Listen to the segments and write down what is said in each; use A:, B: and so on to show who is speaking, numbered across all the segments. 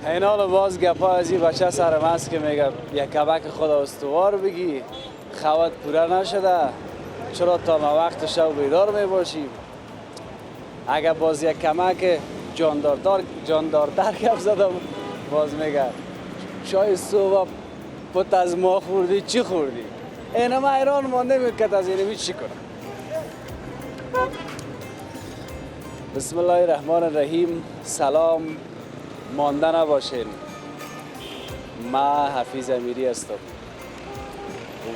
A: این حال باز گپا از این بچه سرم هست که میگه یک کمک خدا استوار بگی، خواد پوره نشده، چرا تا ما وقت شب بیدار میباشیم. اگر باز یک کمک جاندارتر گپ زدم، باز میگه چای صبح پت از ما خوردی چی خوردی؟ اینا ما ایران مانده میکرد از اینمی چی کنم. بسم الله الرحمن الرحیم. سلام، مانده نباشین. من حفیظ امیری هستم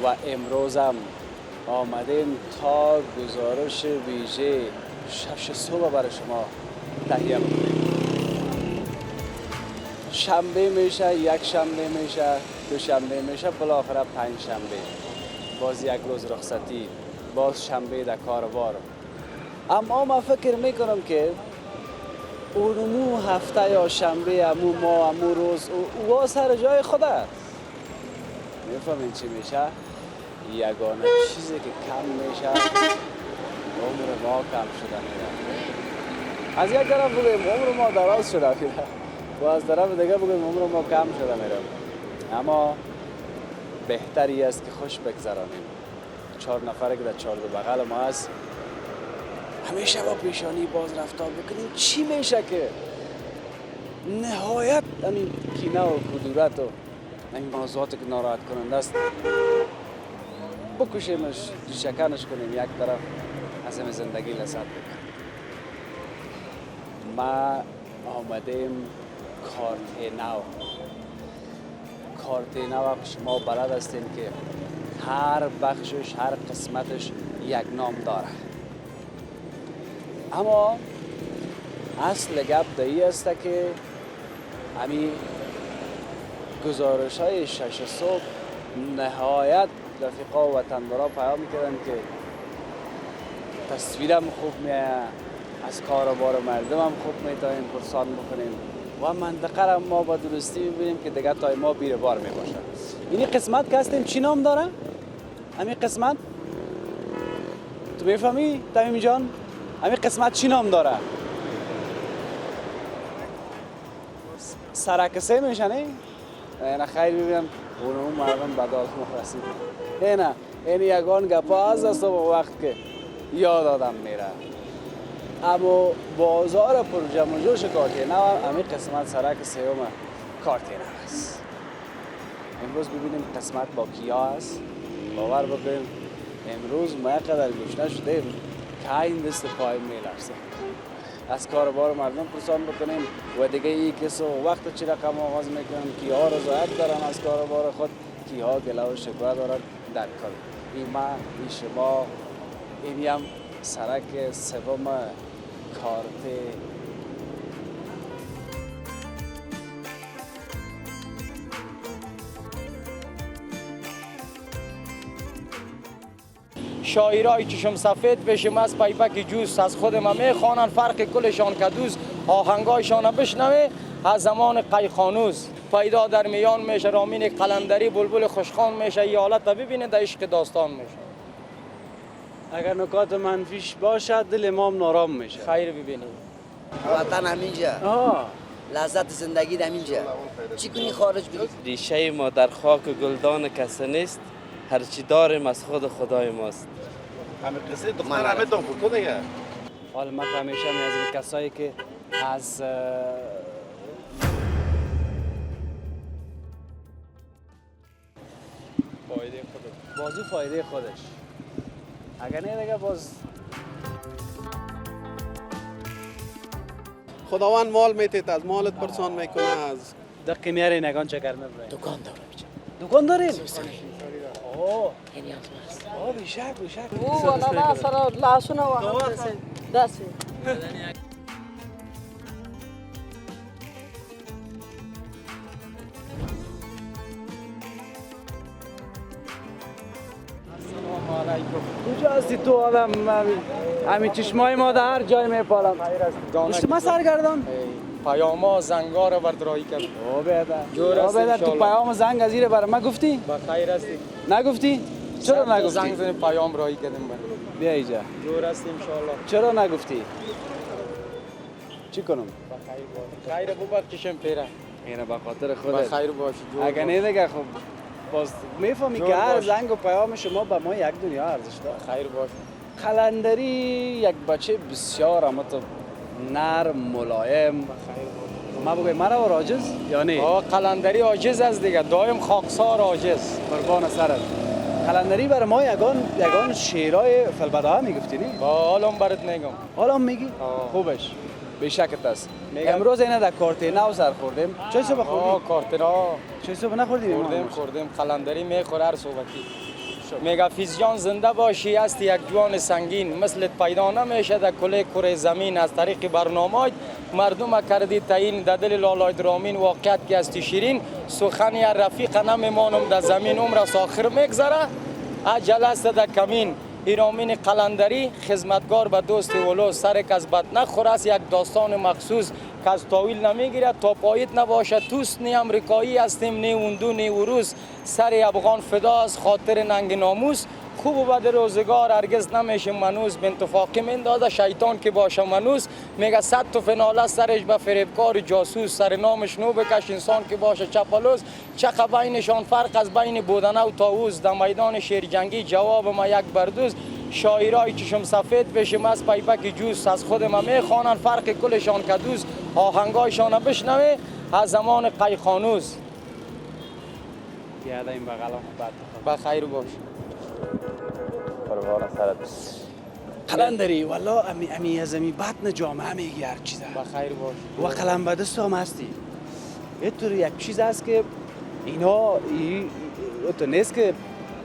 A: و امروزم آمدیم تا گزارش ویژه شب صبح برای شما تهیه میکنیم. شنبه میشه، یک شنبه میشه، دو شنبه میشه، بالاخره پنج شنبه، باز یک روز رخصتی، باز شنبه در کاروبار. اما من فکر میکنم که اونمو هفته یا شنبه، امو ماه، امو روز او سر جای خود است. میفهمین چی میشه؟ یگانه چیزی که کم میشه عمر ما کم شده میره. از یک طرف بگیم عمر ما دراز شده میره و از طرف دیگه بگیم عمر ما کم شده میره. اما بهتری است که خوش بگذرانیم. 4 نفره که در 4 بغل ما هست، همیشه با پیشانی باز رفتار بکنیم. چی میشه که نهایت این کینه و کدورت و این موضوعاتی که ناراحت کننده است بکشیمش، شکنش کنیم، یک طرف از همه زندگی لذت بکنیم. ما آمدیم کارت نو شما بلد هستین که هر بخشش، هر قسمتش یک نام داره. اما اصل گپ دایی است که همین گزارش های 6 صبح نهایت رفیقا و وطندارا پیام میکردن که تصویرم خوب میایه، از کاروبار مردم هم خوب میتونیم پرسان بکنیم و منطقه را ما با درستی میبینیم که دیگه تای ما بیره بار میباشه. اینی قسمت که هستیم چی نام داره؟ همین قسمت تو میفهمی تمیم جان؟ همین قسمت چی نام داره؟ سرکسه میشه نه؟ نه خیر ببینم اون مردم بدال ما رسید. نه این یگان گپا از صبح وقت که یاد آدم میره. اما بازار پر جمع و جوش کارتینه و همین قسمت سرک سیوم کارتینه است. امروز ببینیم قسمت با کیا است. باور بکنیم امروز ما قدر گشنه شدیم که این دست پای میلرزه. از کاروبار مردم پرسان بکنیم و دیگه ای کسو وقت چی رقم آغاز میکنن، کیها رضایت دارن از کاروبار خود، کیها گله و شکوه دارن در کار. این ما، این شما، این هم سرک سوم کارت
B: شاعرای چشم سفید پیشم از پیپک جوز از خودم میخوانن، فرق کلشان کدوز، آهنگایشان بشنوه از زمان قیخانوز. پیدا در میان میشه رامین قلندری، بلبل خوشخوان میشه، ای حالت ببینه در عشق داستان میشه.
A: اگر نکات منفیش باشد دل امام نارام میشه.
B: خیر ببینید
C: وطن همینجا، لذت زندگی همینجا. چی کنی خارج بری؟
D: ریشه ما در خاک و گلدان کسی نیست، هرچی داریم از خود خدای ماست.
E: همه قصه دختر همه دنبال دیگه.
A: حالا من همیشه از کسایی که از بازو فایده خودش، اگر نه دیگه باز
F: خداوند مال میتید، از مالت پرسان میکنه. از
A: دقیقه میاره نگان چکر نبره.
C: دکان دارم اینجا.
A: دکان دارین؟
C: اوه یعنی از
A: آه بیشک
G: او والا سر لاسونه و دست
A: کجا هستی تو آدم؟ همین چشمای ما در هر جای میپالم. ما سرگردان
B: پیاما زنگار بردرایی کرد.
A: او بیادر تو پیام زنگ از ایره برای ما گفتی؟
B: با خیر هستی؟
A: نگفتی؟ چرا نگفتی؟
B: زنگ زنیم پیام رایی کردیم برای.
A: بیا اینجا.
B: جور هستی انشاءالله.
A: چرا نگفتی؟ چی کنم؟
B: خیر بابا چشم پیره.
A: اینه به خاطر
B: به
A: خودت.
B: خیر باشی جور
A: اگه
B: باش.
A: نه دیگه خب باز میفهمی
B: جور
A: که هر
B: باش.
A: زنگ و پیام شما به ما یک دنیا ارزش داره.
B: خیر باش.
A: قلندری یک بچه بسیار اما تو نرم ملایم. ما بگویم مرا و راجز یا نه؟
B: قلندری عاجز است دیگه، دایم خاکسار عاجز.
A: قربان سرت. قلندری برای ما یگان شعرهای فلبدها میگفتی نه؟
B: حالا برات میگم.
A: حالا میگی؟ خوبش. به شکت است. امروز اینه در کارت نو سر خوردیم. چه صبح خوردیم؟
B: کارتنا
A: چه صبح نخوردیم؟
B: خوردیم قلندری میخوره هر صحبتی. میگه فیزیان زنده باشی است یک جوان سنگین، مثلت پیدا نمیشه در کره زمین. از طریق برنامه مردم کردی تعیین، در دل لالای درامین واقعیت که استی شیرین. سخنی رفیق نمیمانم در زمین، عمر از آخر میگذره اجل است در کمین. ایرامین قلندری خدمتگار به دوست ولو، سر که از بد نخور است یک داستان مخصوص که از تاویل نمیگیرد تا پاییت نباشه توست. نی امریکایی هستیم نی اندو نی وروس، سر افغان فدا از خاطر ننگ ناموس. خوب و بد روزگار هرگز نمیشه منوس، به انتفاقی میندازه شیطان که باشه منوس. میگه 100 تا فناله سرش به فریبکار جاسوس، سر نامش نو بکش انسان که باشه چپلوس. چه بینشان فرق از بین بودنه و طاووس، در میدان شیرجنگی جواب ما یک بردوز. شاعرای چشم سفید بشم از پیپک جوز، از خود ما میخوانن فرق کلشان کدوز. آهنگایشان بشنوه از زمان قیخانوز.
A: یاد این بغلا
B: به خیر باش.
A: قربان سرت. قلندری والله امی از امی بطن جامعه میگی هر چیزه.
B: به خیر باش.
A: و قلم به دست هم هستی. یه طور یک چیز هست که اینا تو نیست که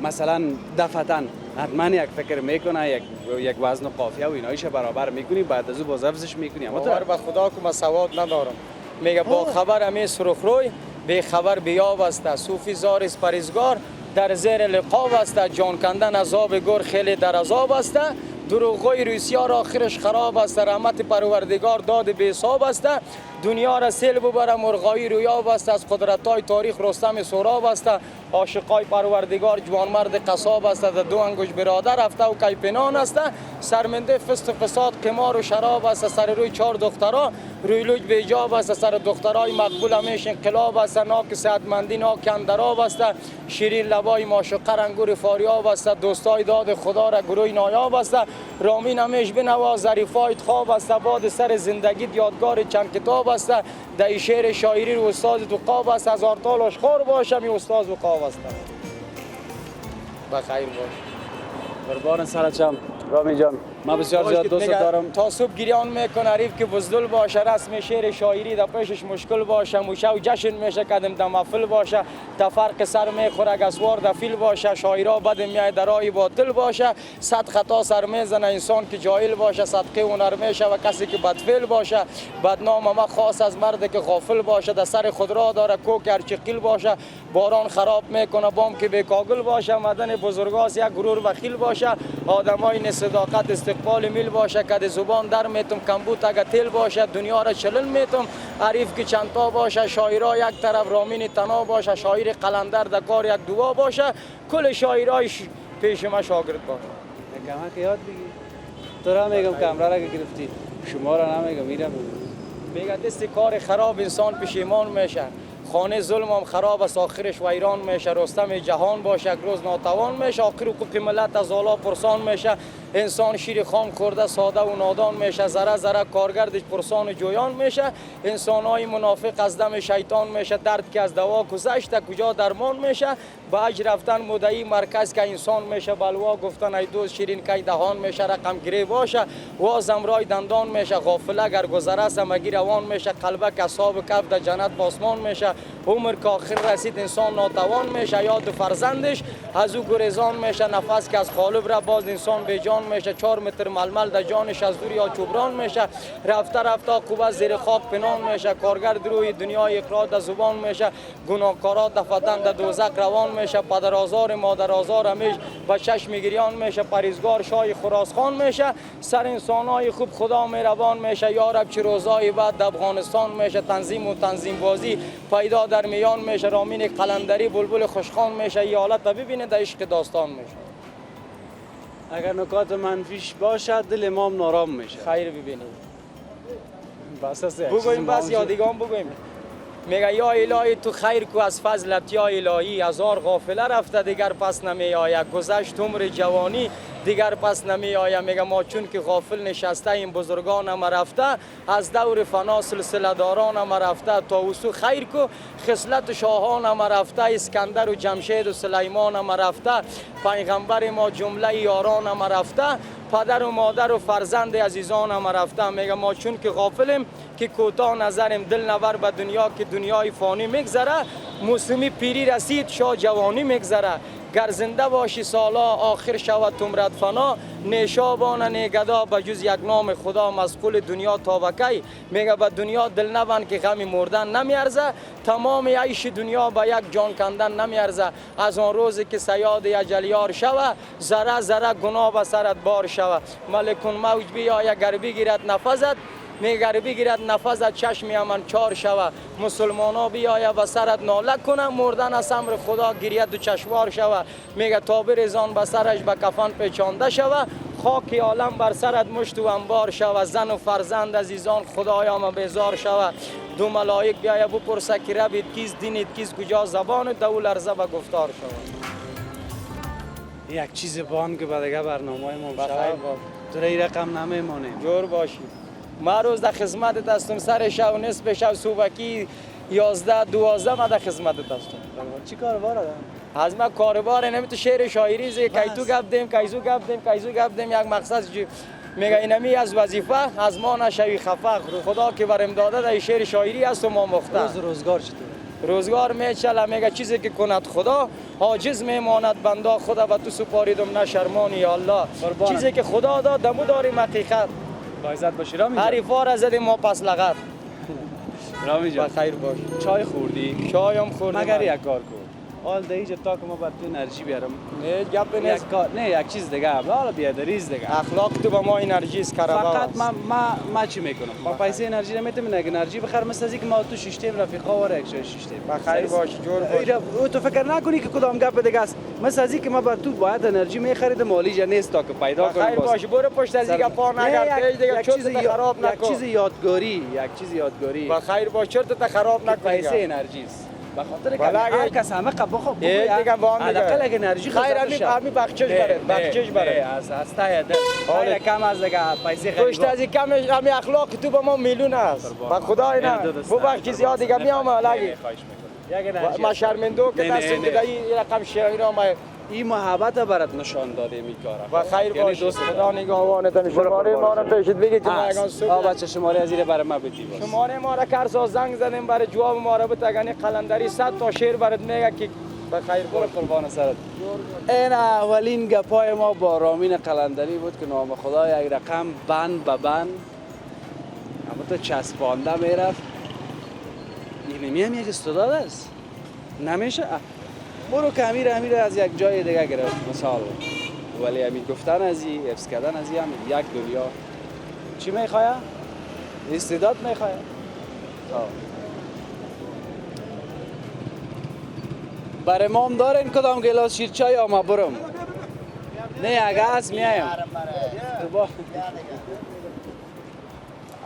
A: مثلا دفتن حتما یک فکر میکنه یک وزن و قافیه و اینایش برابر میکنی بعد از او باز حفظش میکنی. اما
B: باور به خدا که من سواد ندارم. میگه با خبر همی سرخ روی به خبر بیاب است. صوفی زارس پریزگار در زیر لقاب است. جان کندن عذاب گور خیلی در عذاب است. دروغای روسیا را آخرش خراب است. رحمت پروردگار داد به حساب است. دنیا را سیل ببره مرغایی رویاب است. از قدرت‌های تاریخ رستم سهراب است. عاشقای پروردگار جوانمرد قصاب است. در دو انگوش برادر رفته و کی پنهان است. سرمنده فست و فساد قمار و شراب است. سر روی 4 دخترها روی لوج بیجاب است. سر دخترای مقبول همیش انقلاب است. ناک صحتمندی ناک اندراب است. شیرین لبای معشوقه رنگور فاریاب است. دوستای داد خدا را گروه نایاب است. رامین همیش بنواز ظریفای خواب است. باد سر زندگی یادگار چند کتاب است. در شعر شاعری رو استاد تو قاب است. هزار تال اشخار باشم این استاد و قاب است. بخیر باش.
A: قربان سرتم رامی جان. من بسیار زیاد دوست دارم.
B: تا صبح گریان میکنه حریف که بزدل باشه، رسم شعر شاعری در پیشش مشکل باشه، موشه و جشن میشه کدم در محفل باشه، تا فرق سر میخوره اگه اسوار در فیل باشه، شاعرها بد میای در راه باطل باشه، صد خطا سر میزنه انسان که جاهل باشه، صدقه هنر میشه و کسی که بدفعل باشه، بدنام ما خاص از مرد که غافل باشه، در سر خود را داره کوک هرچقیل باشه، باران خراب میکنه بام که بیکاگل باشه، مدن بزرگاس یک غرور بخیل باشه، آدمای صداقت استقبال میل باشه، که زبان در میتم کمبوت اگه تیل باشه، دنیا را چلل میتم عریف که چند تا باشه، شاعرها یک طرف رامین تنها باشه، شاعر قلندر در کار یک دعا باشه، کل شاعرای پیش ما شاگرد باشه.
A: کما که یاد بگی تو را میگم کامرا را که گرفتی شما را نمیگم میرم
B: میگه دست کار خراب انسان پشیمان میشه، خانه ظلم هم خراب است آخرش ویران میشه، رستم جهان باشه یک روز ناتوان میشه، آخر حقوق ملت از اعلی پرسان میشه، انسان شیر خام خورده ساده و نادان میشه، ذره ذره کارگردش پرسان و جویان میشه، انسانهای منافق از دم شیطان میشه، درد که از دوا گذشته کجا درمان میشه، به اج رفتن مدعی مرکز که انسان میشه، بلوا گفتن ای دوست شیرین که دهان میشه، رقم گری باشه وازم رای دندان میشه، غافل اگر گذره سمگی روان میشه، قلبک اصحاب کف در جنت پاسمان میشه، عمر که آخر رسید انسان ناتوان میشه، یاد فرزندش از او گریزان میشه، نفس که از قالب را باز انسان به جان میشه، 4 متر ململ در جانش از دور یا چوبران میشه، رفته رفته عقوبت زیر خاک پنهان میشه، کارگرد روی دنیای اقرار در زبان میشه، گناهکارا دفتن در دوزخ روان میشه، پدر آزار مادر آزار همیش به چشم گریان میشه، پریزگار شاه خراسخان میشه، سر انسانای خوب خدا مهربان میشه، یا رب چه روزای بعد در افغانستان میشه، تنظیم و تنظیم بازی پیدا در میان میشه، رامین قلندری بلبل خوشخوان میشه، این حالت ببینه در عشق داستان میشه.
A: اگر نکات منفیش باشه دل امام نارام میشه.
B: خیر ببینید
A: بس است
B: بگویم بس یا دیگه هم بگویم میگه یا الهی تو خیر کو از فضلت یا الهی، هزار غافله رفته دیگر پس نمی آید، گذشت عمر جوانی دیگر پس نمی آید. میگه ما چون که غافل نشسته این بزرگان ما رفته، از دور فنا سلسله داران ما رفته، تا وسو خیر کو خصلت شاهان ما رفته، اسکندر و جمشید و سلیمان ما رفته، پیغمبر ما جمله یاران ما رفته، پدر و مادر و فرزند عزیزان ما رفته. میگه ما چون که غافلیم که کوتاه نظریم، دل نور به دنیا که دنیای فانی میگذره، موسمی پیری رسید شاه جوانی میگذره، گر زنده باشی سالا آخر شود تمرد فنا، نیشابان نیگدا به جز یک نام خدا، مسئول دنیا تا وکی. میگه به دنیا دل نبند که غم مردن نمیارزه، تمام عیش دنیا به یک جان کندن نمیارزه. از آن روزی که صیاد اجلیار شوه، ذره ذره گناه به سرت بار شوه. ملکون موج بیاید گر بگیرد نفست، میگر بگیرد نفست چشمی من چار شوه. مسلمانا بیاید و سرت ناله کنه، مردن از امر خدا گریه دو چشوار شوه. میگه تا بریزان به سرش به کفن پیچانده شوه، خاک عالم بر سرت مشت و انبار شوه. زن و فرزند عزیزان خدایا ما بیزار شوه. دو ملائک بیاید بپرسه که ربت کیست دینت کیست کجا زبان، دو لرزه به گفتار شوه.
A: یک چیز بان که دیگه برنامه ما بخیر تو این رقم نمیمانیم.
B: جور باشی. ما روز در خدمتت هستم، سر شب نصف شب صبحکی 11 12 ما در خدمتت هستم.
A: چی کار باره؟
B: از ما کاربار نمی تو شعر شاعری زی کی تو گپ دیم کایزو گپ دیم کایزو گپ دیم، یک مقصد میگه اینمی از وظیفه از ما نشوی خفه، خدا که برم داده در شعر شاعری است و ما مخته.
A: روزگار چطور؟
B: روزگار میچله. میگه چیزی که کند خدا عاجز میماند بنده، خدا به تو سپاریدم نشرمانی یا الله. چیزی که خدا داد دمو داریم حقیقت،
A: با عزت باشی رامی جان.
B: حریفا زدیم ما پس لغت.
A: رامی جان
B: بخیر باش.
A: چای خوردی؟
B: چایم خوردم.
A: مگر یک کار کن، حال دیگه تا که ما بر تو انرژی بیارم.
B: نه گپ نیست.
A: یک کار نه، یک چیز دیگه حالا بیادریز دیگه.
B: اخلاق تو به ما انرژی است کرده.
A: فقط ما چی میکنم؟ ما پیسه انرژی نمیتونم، نه انرژی بخیر مثل از اینکه ما تو شیشتیم رفیقا واره یک جای شیشتیم.
B: بخیر باش جور باش.
A: او تو فکر نکنی که کدام گپ دیگه است. مثل از اینکه ما بر تو باید انرژی میخرید مالیج نیست تا که پیدا کنیم.
B: بخیر باش برو پشت از این گپا نگر دیگه چرت خراب نکن.
A: یک چیز یادگاری،
B: بخیر باش چرت خراب نکن.
A: پیسه انرژی است. به خاطر که هر کس همه قبا خب
B: دیگه با هم
A: دیگه حداقل انرژی
B: خیر همین بخشش بره
A: از ته دل حالا کم از دیگه پیسه خیلی
B: پشت از کم همین اخلاق تو به ما میلیون است با خدا اینا ببخش زیاد دیگه میام لگی ما شرمندو که دستم دیگه این رقم شعرا ما
A: این محبت برات نشان داده میکاره.
B: و خیر باش خدا نگاهوانت شماره ما رو پیشت بگید که ما یگان صبح
A: بچه شماره از این برای ما بدی باش.
B: شماره ما را کرسا زنگ زدیم برای جواب ما را بتگنی قلندری 100 تا شعر برات میگه که بخیر برو
A: قربان سرت. این اولین گپای ما با رامین قلندری بود که نام خدا یک رقم بند به بند اما تو چسبانده میرفت. اینمی هم یک استعداد است نمیشه. برو که امیر از یک جای دیگه گرفت مثال، ولی امیر گفتن از این حفظ کردن از این هم یک دنیا. چی میخواه؟ استعداد میخواه. برای مام دارین کدام گلاس شیر چای یا ما برم؟ نه اگه هست میایم.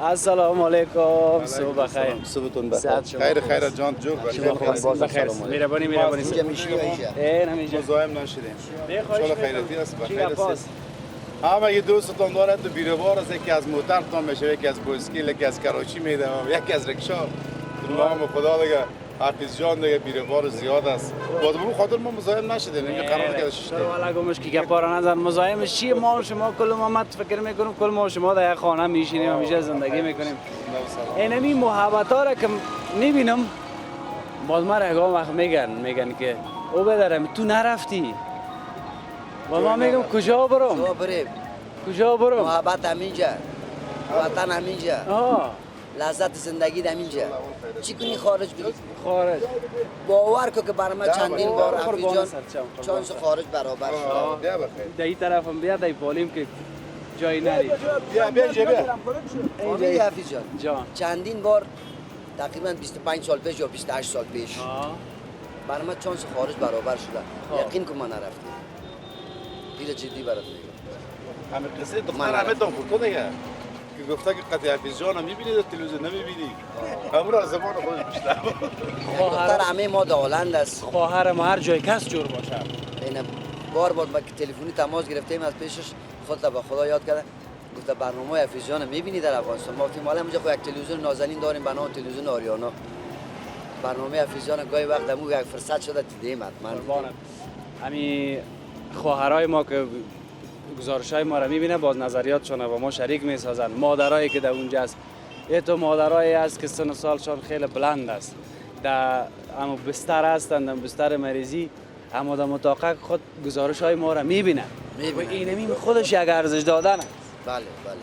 A: السلام علیکم. صبح بخیر.
E: صبحتون بخیر. خیر جان جور
A: بخیر. مهربانی
C: اینجا میشینی
A: نمیشه.
E: مزاحم نشدیم. ان شاء خیراتی است بخیر است. همه یه دوستتون دارد تو بیروبار است، یکی از موترتون میشه، یکی از بوسکیل، یکی از کراچی میده، یکی از رکشا. نام خدا دیگه حافظ جان دیگه بیروبار زیاد است. باز به خاطر ما مزاحم نشدیم. این قرار که شش
A: والا گمش کی گپارا نظر مزاحمش چیه؟ ما شما کل ما فکر میکنیم کل ما شما در خانه میشینیم همیشه زندگی میکنیم. اینمی محبت ها را که میبینم باز ما رگام وقت میگن که او بدرم تو نرفتی و ما میگم کجا برم؟ کجا برم؟
C: محبت همینجا، وطن همینجا، لذت زندگی همینجا. چی کنی خارج بری؟
A: خارج
C: باور کو که برای من چندین بار حفیظ جان چانس خارج برابر شد.
A: در این طرفم بیا در بالیم که جایی نری.
E: بیا اینجا
C: بیا حفیظ
A: جان
C: چندین بار تقریبا 25 سال پیش یا 28 سال پیش برای من چانس خارج برابر شده. یقین که من نرفتم. دیگه جدی برات میگم.
E: همه قصه دختر همه دنبال کنه دیگه. که گفته که قطعی حفیظ جان میبینید و تلویزیون نمیبینی. امروز از زمان خودش بیشتر.
C: دختر همه ما دالند است.
A: خواهر ما هر جای کس جور باشه.
C: این بار ما که تلفنی تماس گرفتیم از پیشش خودت به خدا یاد کرده. گفت برنامه حفیظ جان میبینی در افغانستان. ما گفتیم حالا اینجا خو یک تلویزیون نازنین داریم به نام تلویزیون آریانا. برنامه حفیظ جان گاهی وقت دمو یک فرصت شده دیدیم حتما.
A: همین خواهرای ما که گزارش‌های ما را می‌بینه باز نظریاتشون با ما شریک می‌سازن. مادرایی که در اونجا است، تو مادرایی است که سن و سالشان خیلی بلند است، در اما بستر هستند، در بستر مریضی، اما در مطاقه خود گزارش‌های ما را می‌بینن و اینمی خودش یک ارزش دادن است.
C: بله بله.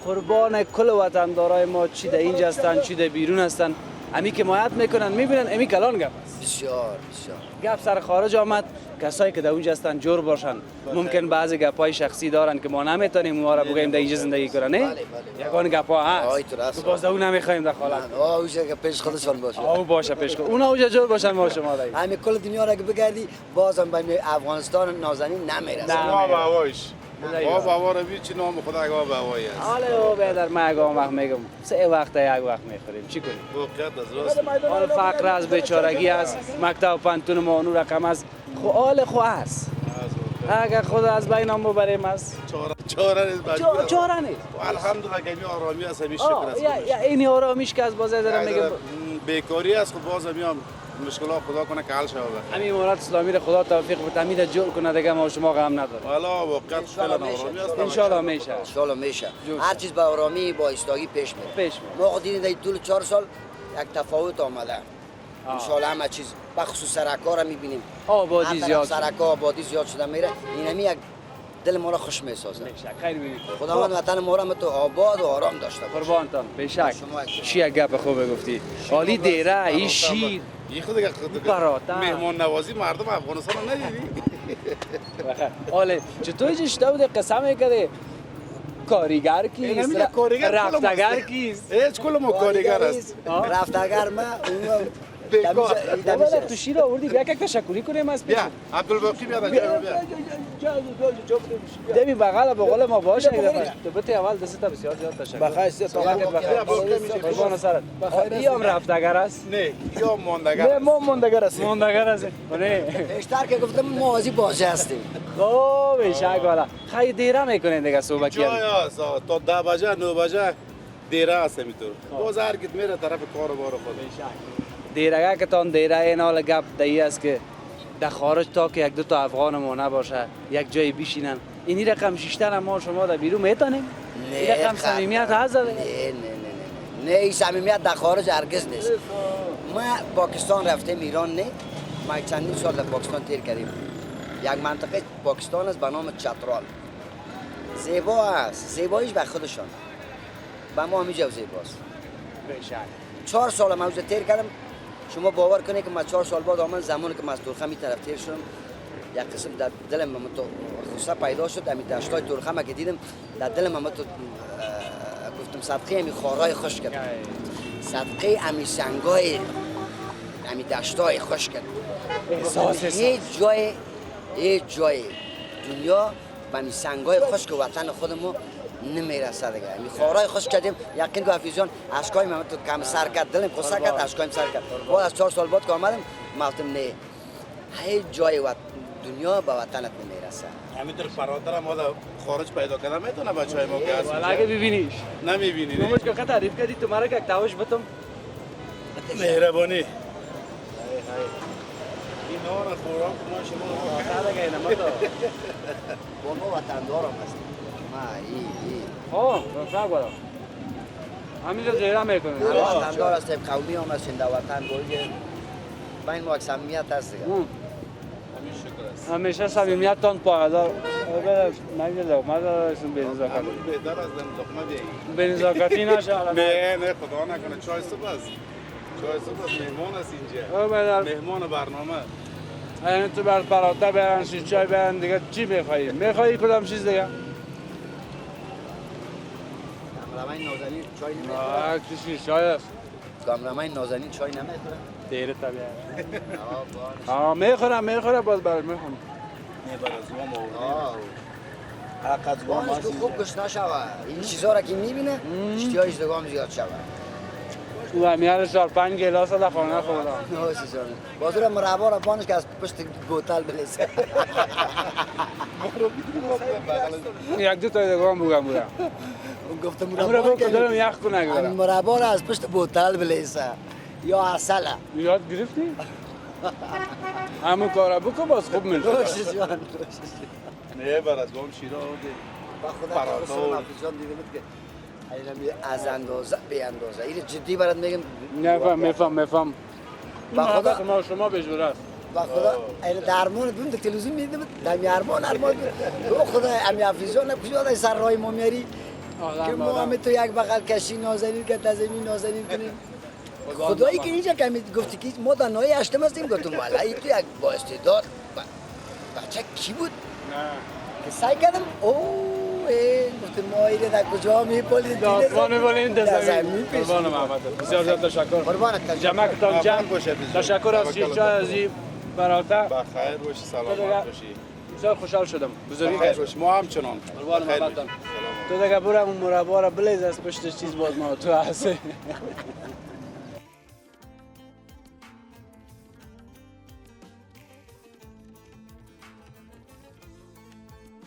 A: قربان کل وطندارای ما چی در اینجا هستند چی در بیرون هستند، امی که حمایت میکنن میبینن امی کلان گپ است.
C: بسیار بسیار.
A: گپ سر خارج آمد، کسایی که در اونجا هستن جور باشن. ممکن بعضی گپای شخصی دارن که ما نمیتونیم ما را بگیم در اینجا زندگی کنن، نه؟ یگان گپا هست. باز در اون نمیخوایم دخالت.
C: اوجا که پیش خودشون باشه.
A: او باشه پیش خود. اونا اوجا جور باشن ما شما دایی.
C: همین کل دنیا را که بگردی بازم به افغانستان نازنین نمیرسه.
E: ما به هوایش. ما به هوا رو بید چی نام خدا اگه به هوایی است.
A: حالا او بیادر ما اگه وقت میگم 3 وقت یک وقت میخوریم چی کنیم؟
E: واقعیت از راست.
A: حال فقر است، بیچارگی است، مکتب پانتون ما اون رقم است. خو حال خو است. اگر خدا از بین هم ببریم است.
E: چاره نیست.
A: چاره نیست.
E: الحمدلله که این آرامی است همیشه شکر است.
A: یا این آرامیش که از بازه دارم میگم
E: بیکاری است خب باز میام مشکلات خدا کنه که حل شود.
A: همین امارات اسلامی را خدا توفیق بده امید جور کنه دیگه ما و شما غم نداره.
E: والا واقعا فعلا آرامی است.
A: ان شاء الله میشه.
C: ان شاء الله میشه. هر چیز به آرامی با ایستادگی پیش میره.
A: پیش میره.
C: ما دیدیم در طول 4 سال یک تفاوت آمده. ان شاء الله همه چیز بخصوص سرکا را میبینیم.
A: آبادی زیاد.
C: سرکا آبادی زیاد شده میره. اینمی یک دل ما را خوش میسازه.
A: خیر ببینید.
C: خداوند وطن ما را تو آباد و آرام داشته باشه.
A: قربانتان بشک. چی یک گپ خوبه گفتی. عالی دیره این شیر
E: این خود دیگه
A: براتر
E: مهمان نوازی مردم افغانستان رو ندیدی؟
A: حاله چطور جشته بوده قسمه کرده کاریگر کیست؟ رفتگر کیست؟
E: هیچ کل ما کاریگر است.
C: رفتگر ما
A: تو شیر آوردی بیا که تشکری کنیم از
E: بیا عبدالباقی بیا
A: دمی بغل بغل ما باشه تو بته اول دسته بسیار زیاد تشکر بخیر طاقت بخیر قربان سرت ایام رفتگر است
E: نه یا ماندگر
A: نه ما ماندگر است ماندگر است نه
C: بیشتر که گفتم مازی باشه هستیم
A: او بشک والا خیلی دیره میکنین دیگه صحبت
E: جای است تا 10 بجه 9 بجه دیره است اینطور باز هر کی میره طرف کار و بار خود
A: دیرگه که تان دیره این حال گپ دایی است که در خارج تا که یک دو تا افغان ما نباشه یک جای بشینن اینی رقم شیشتن ما شما در بیرون میتونیم؟ این رقم صمیمیت هست؟
C: نه این صمیمیت در خارج هرگز نیست ما پاکستان رفتیم ایران نه ما چندین سال در پاکستان تیر کردیم یک منطقه پاکستان است به نام چترال زیبا است زیباییش به خودشان به ما همینجا زیباست
A: بشک
C: 4 سال من اونجا تیر کردم شما باور کنید که من 4 سال بعد آمدم زمانی که من از ترخم این طرف تیر شدم یک قسم در دلم من تو خوسته پیدا شد همین دشتای ترخم که دیدم در دلم من تو گفتم صدقه همین خارای خوش کردم صدقه همین سنگای همین دشتای خوش کردم هیچ جای دنیا به همین سنگای خوش که وطن خودمون نمیرسه دیگه همین خارای خوش کردیم یقین که حفیظ اشکای من تو کم سر کرد دلم قصه کرد اشکایم سر کرد بعد از 4 سال بعد که آمدم گفتم نه هیچ جای دنیا به وطنت نمیرسه
E: همینطور فراتر ما در خارج پیدا کردم میتونه بچهای ما که هست
A: ولی اگه ببینیش
E: نمیبینی
A: نموش که تعریف کردی تو مرا که تاوش بتم
E: مهربانی این نان خوراک ما شما
A: تا دیگه نه ما
C: با ما وطن دارم هست
A: رفت بالا همین رو زیرا میکنه
C: وطندار هستیم قومی هم هستیم در وطن گویی بین ما یک صمیمیت هست دیگه
A: همیشه صمیمیت تان پایدار نگید لقمه دارستون به نزاکتی
E: بهتر از لقمه بیایی
A: به نزاکتی نشه
E: نه خدا نکنه چای صبح است چای صبح است مهمان است اینجا مهمان برنامه
A: این تو بر پراته برن شیش چای برن دیگه چی میخوایی؟ میخوایی کدام چیز دیگه؟
C: کامرامین نازنین چای نمیخوره؟
A: کسی چای است
C: کامرامین نازنین چای نمیخوره؟
A: دیره طبیعه میخورم باز برای میخورم
E: نه برای زوام
C: وانش که خوب گشنه شوه این چیزا را که میبینه اشتیاقش دگام زیاد شوه
A: او همیار 4-5 گلاس در خانه خوردم.
C: بازور مربا را بانش که از پشت بوتل بلیسه
A: یک دو تا دگام بگم
C: گفتم
A: مربا که دارم یخ کنه گرم.
C: مربا را از پشت بوتل بلیسه یا عسله
A: یاد گرفتی؟ همون کارا بکن باز خوب میشه.
C: روشش جان
E: نه بر از گام شیرا
C: با خدا رسول نفیجان دیده بود که اینمی از اندازه به اندازه این جدی برات میگم
A: میفهم
C: با خدا
A: شما بجور است
C: با خدا این درمان دون در تلویزیون میدیدم در ارمان تو خدا امی افیزون کجا در سر راه ما میاری که ما هم تو یک بغل کشی نازنین که تزمین نازنین کنیم خدایی که اینجا که گفتی که ما در نهای هشتم هستیم گفتم والله تو یک با استعداد بچه کی بود که سعی کردم گفتم ما ایره در کجا میپالید
A: داستان بولین در زمین قربان محمد بسیار زیاد تشکر
C: قربانت
A: جمعتان جمع تشکر از شیرچای عزیز براته
E: بخیر باشی سلامت باشی
A: بسیار خوشحال شدم بزرگی
E: بخیر باشی ما هم چنان
A: قربان محمدتان تو دیگه برو اون مربا را بلیز از پشتش چیز باز ما تو هست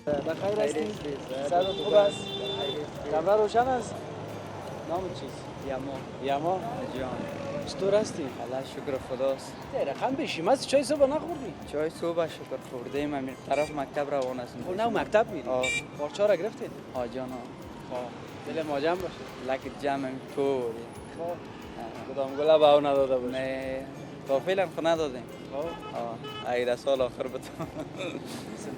A: بخیر هستی؟ سرت خوب است؟ کمره روشن است؟ نام چیست؟ یما
B: جان
A: چطور هستی؟
B: الله شکر خداست.
A: رقم بشیم از چای صبح نخوردی؟
B: چای صبح شکر خوردیم همین طرف مکتب روان هستیم.
A: خب نه مکتب میری؟ بارچه را گرفتید؟
B: جان
A: دل ما جمع باشه.
B: لکه جمع کور.
A: کدام گله به او نداده باشه؟
B: نه تا فعلا خو ندادیم. ایره سال آخر بتون.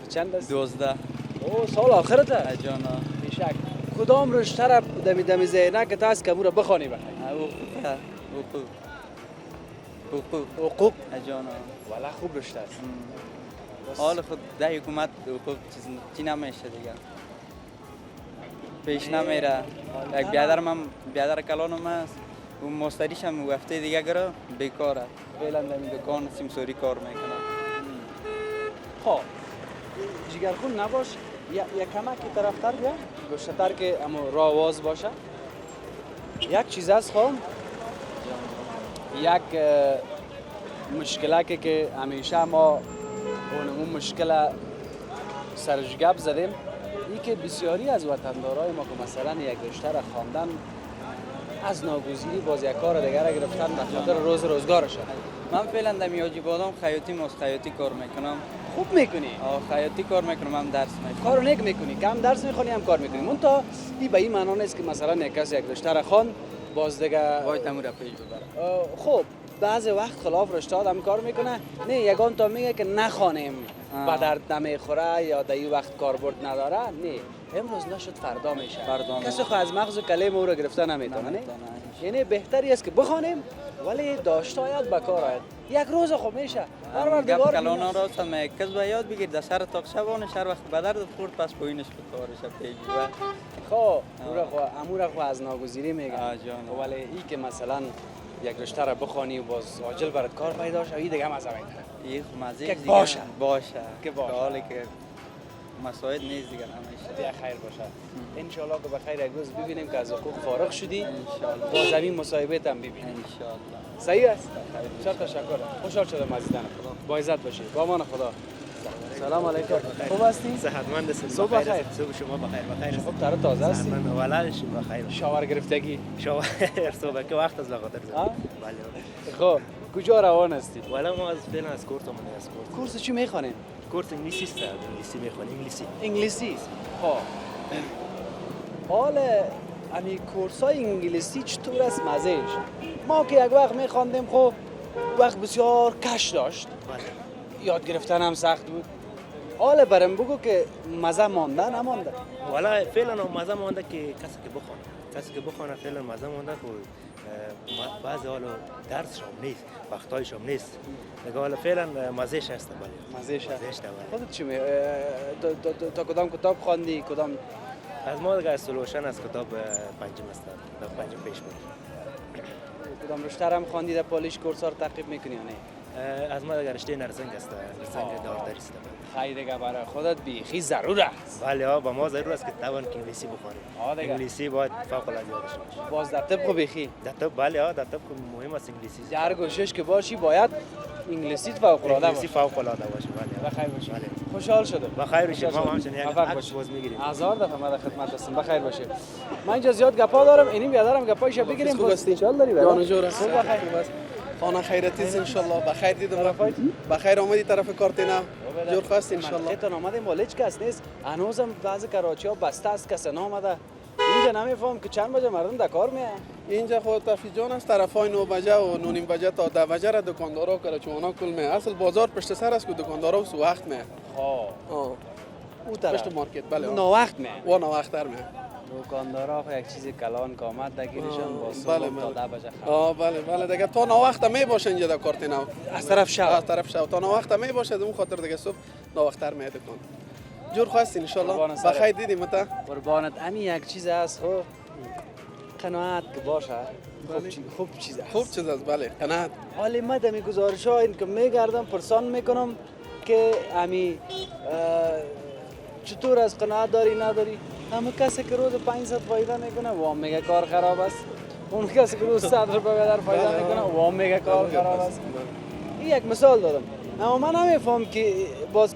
A: چند است؟
B: 12.
A: او سال آخرته؟
B: جان
A: بیشک. کدام رشته را دمی ذهنه که تا از کبور را بخوانی بخیر؟ حقوق
B: جان
A: والا خوب رشته است.
B: حال خود ده حکومت حقوق چی نمیشه دیگه. پیش نمیره. یک بیادر کلانم است. اون مستریش هم هفته دیگه گره بیکاره. فعلا در دکان سیمسوری کار میکنه.
A: خب جگرخون نباش یک کمکی طرفتر بیا گوشتر که اما راواز باشه یک چیز است خب یک مشکلی که همیشه ما اون مشکل سرجگب زدیم این که بسیاری از وطندارای ما که مثلا یک رشته را خواندن از ناگزیری باز یک کار دیگر را گرفتن به خاطر روزگارشان.
B: من فعلا در میاجی بادام خیاطی کار میکنم.
A: خوب میکنی؟
B: خیاطی کار میکنم هم درس میکنم.
A: کارو نیک میکنی، کم درس میخونی هم کار میکنی. منتها این به این معنا نیست که مثلا یک کس یک رشته را خواند باز دیگه
B: باید تمور پیش ببره.
A: خب بعضی وقت خلاف رشته هم کار میکنه. نه یگان تا میگه که نخوانیم و درد نمیخوره یا در این وقت کاربرد نداره. نه امروز نشد فردا میشه. کسی خو از مغز و کله او را گرفته نمیتونه. یعنی بهتری است که بخوانیم ولی داشته آید به کار آید. یک روز خوب میشه. هر
B: گپ کلانا را سم کس به یاد بگیر در سر تاق شبانش هر وقت به درد خورد پس پایینش به کارش پیجی.
A: خب امور خو از ناگزیری میگه. ولی ای که مثلا یک رشته را بخوانی و باز عاجل برات کار پیدا شه این دیگه مزه میده.
B: این مزه
A: که
B: باشه
A: که باشه.
B: حالی که مساعد نیست دیگه نمیشه.
A: بیا خیر باشه. ان شاء الله که بخیر یک روز ببینیم که از حقوق فارغ شدی. با زمین مصاحبه هم ببینیم.
B: ان شاء الله.
A: صحیح است. بسیار تشکر. خوشحال شدم عزیزان. با عزت باشید. با امان خدا. سلام علیکم. خوب هستی؟
H: صحتمند هستم.
A: صبح بخیر.
H: صبح شما بخیر.
A: خوب تر تازه هستی؟
H: من ولایت شما بخیر.
A: شاور گرفتگی.
H: شاور صبح که وقت از لغات زدم.
A: بله. خب کجا روان هستی؟
H: والا ما از فعلا از کورس اومدیم از کورس.
A: کورس چی میخوانیم؟
H: کورس انگلیسی است. انگلیسی میخوانیم
A: انگلیسی. خب. حال امی کورسای انگلیسی چطور است مزهش؟ ما که یک وقت میخواندیم خب وقت بسیار کش داشت.
H: بله.
A: یاد گرفتن هم سخت بود. حالا برام بگو که مزه مانده نمانده؟
H: والا فعلا مزه مانده که کسی که بخونه فعلا مزه مانده که بعضی حالا درسش هم نیست وقتایش هم نیست دیگه حالا فعلا مزهش هست. بله
A: مزهش هست.
H: بله.
A: خودت چی تا کدام کتاب خواندی کدام؟
H: از ما دیگه سولوشن از کتاب پنجم است. پنجم پیش بود.
A: کدام رشته هم خواندی در پالیش کورس ها رو تعقیب میکنی یا نه؟
H: از ما دیگه رشته نرسنگ است، نرسنگ دارداری است.
A: خیلی دیگه برای خودت بیخی ضرور است.
H: بله ها، با ما ضرور است که توان که انگلیسی بخونیم.
A: دیگه.
H: انگلیسی باید فوق العاده باشه.
A: باز در طب بیخی
H: در طب بله ها، در طب مهم است انگلیسی.
A: هر گوشش که باشی باید انگلیسی فوق العاده
H: انگلیسی
A: باشه.
H: فوق العاده باشه. بله.
A: بخیر باشی.
H: بله.
A: خوشحال شدم.
H: بخیر باشید.
A: خوشحال
H: ما
A: شدم.
H: همچنین یک
A: موفق
H: عکس
A: باشی.
H: باز میگیریم.
A: هزار دفعه ما در خدمت هستم. بخیر باشی. من اینجا زیاد گپا دارم، اینیم بیادرم گپایش بگیریم.
F: خوب هستی؟
A: چال داری
F: جان
A: برای؟
F: جور است.
A: خوب بخیر.
F: خانه خیرتی است انشالله. بخیر دیدم. بخیر آمدی طرف کارتینا. جور خواست انشالله.
A: منطقه آمده مالچ کس نیست. هنوزم بعضی کراچی ها بسته است، کسی نامده. اینجا نمیفهم که چند بجه مردم در کار میان.
F: اینجا خود تفیز جان است، طرفای 9 بجه و 9 بجه تا 10 بجه را دکاندارا کراچوانا کل می. اصل بازار پشت سر است که دکاندارا سو وقت می.
A: او طرف
F: پشت مارکت بله.
A: نو وقت می.
F: و نو وقت در می.
A: دکاندارا خو یک چیزی کلان که آمد دگیرشان با
F: بله،
A: صبح تا
F: بله.
A: 10 بجه خراب.
F: بله دیگه تا نو وقت می باشه اینجا در کارتینا.
A: از طرف شب.
F: از طرف شب تا نو وقت می باشه، اون خاطر دیگه صبح نو وقت در می دکان. جور خواست ان شاء الله.
A: قربان سرت.
F: بخیر دیدیم تا.
A: قربانت امی یک چیز است خو قناعت که باشه. خوب چیز است.
F: خوب چیز است بله، قناعت.
A: حالی من دمی گزارش ها این که میگردم پرسان میکنم که امی چطور از قناعت داری نداری. اما کسی که روز 500 فایده میکنه وام میگه کار خراب است. اون کسی که روز 100 روپیه در فایده میکنه وام میگه کار خراب است. این یک مثال دادم. اما من نمیفهم که باز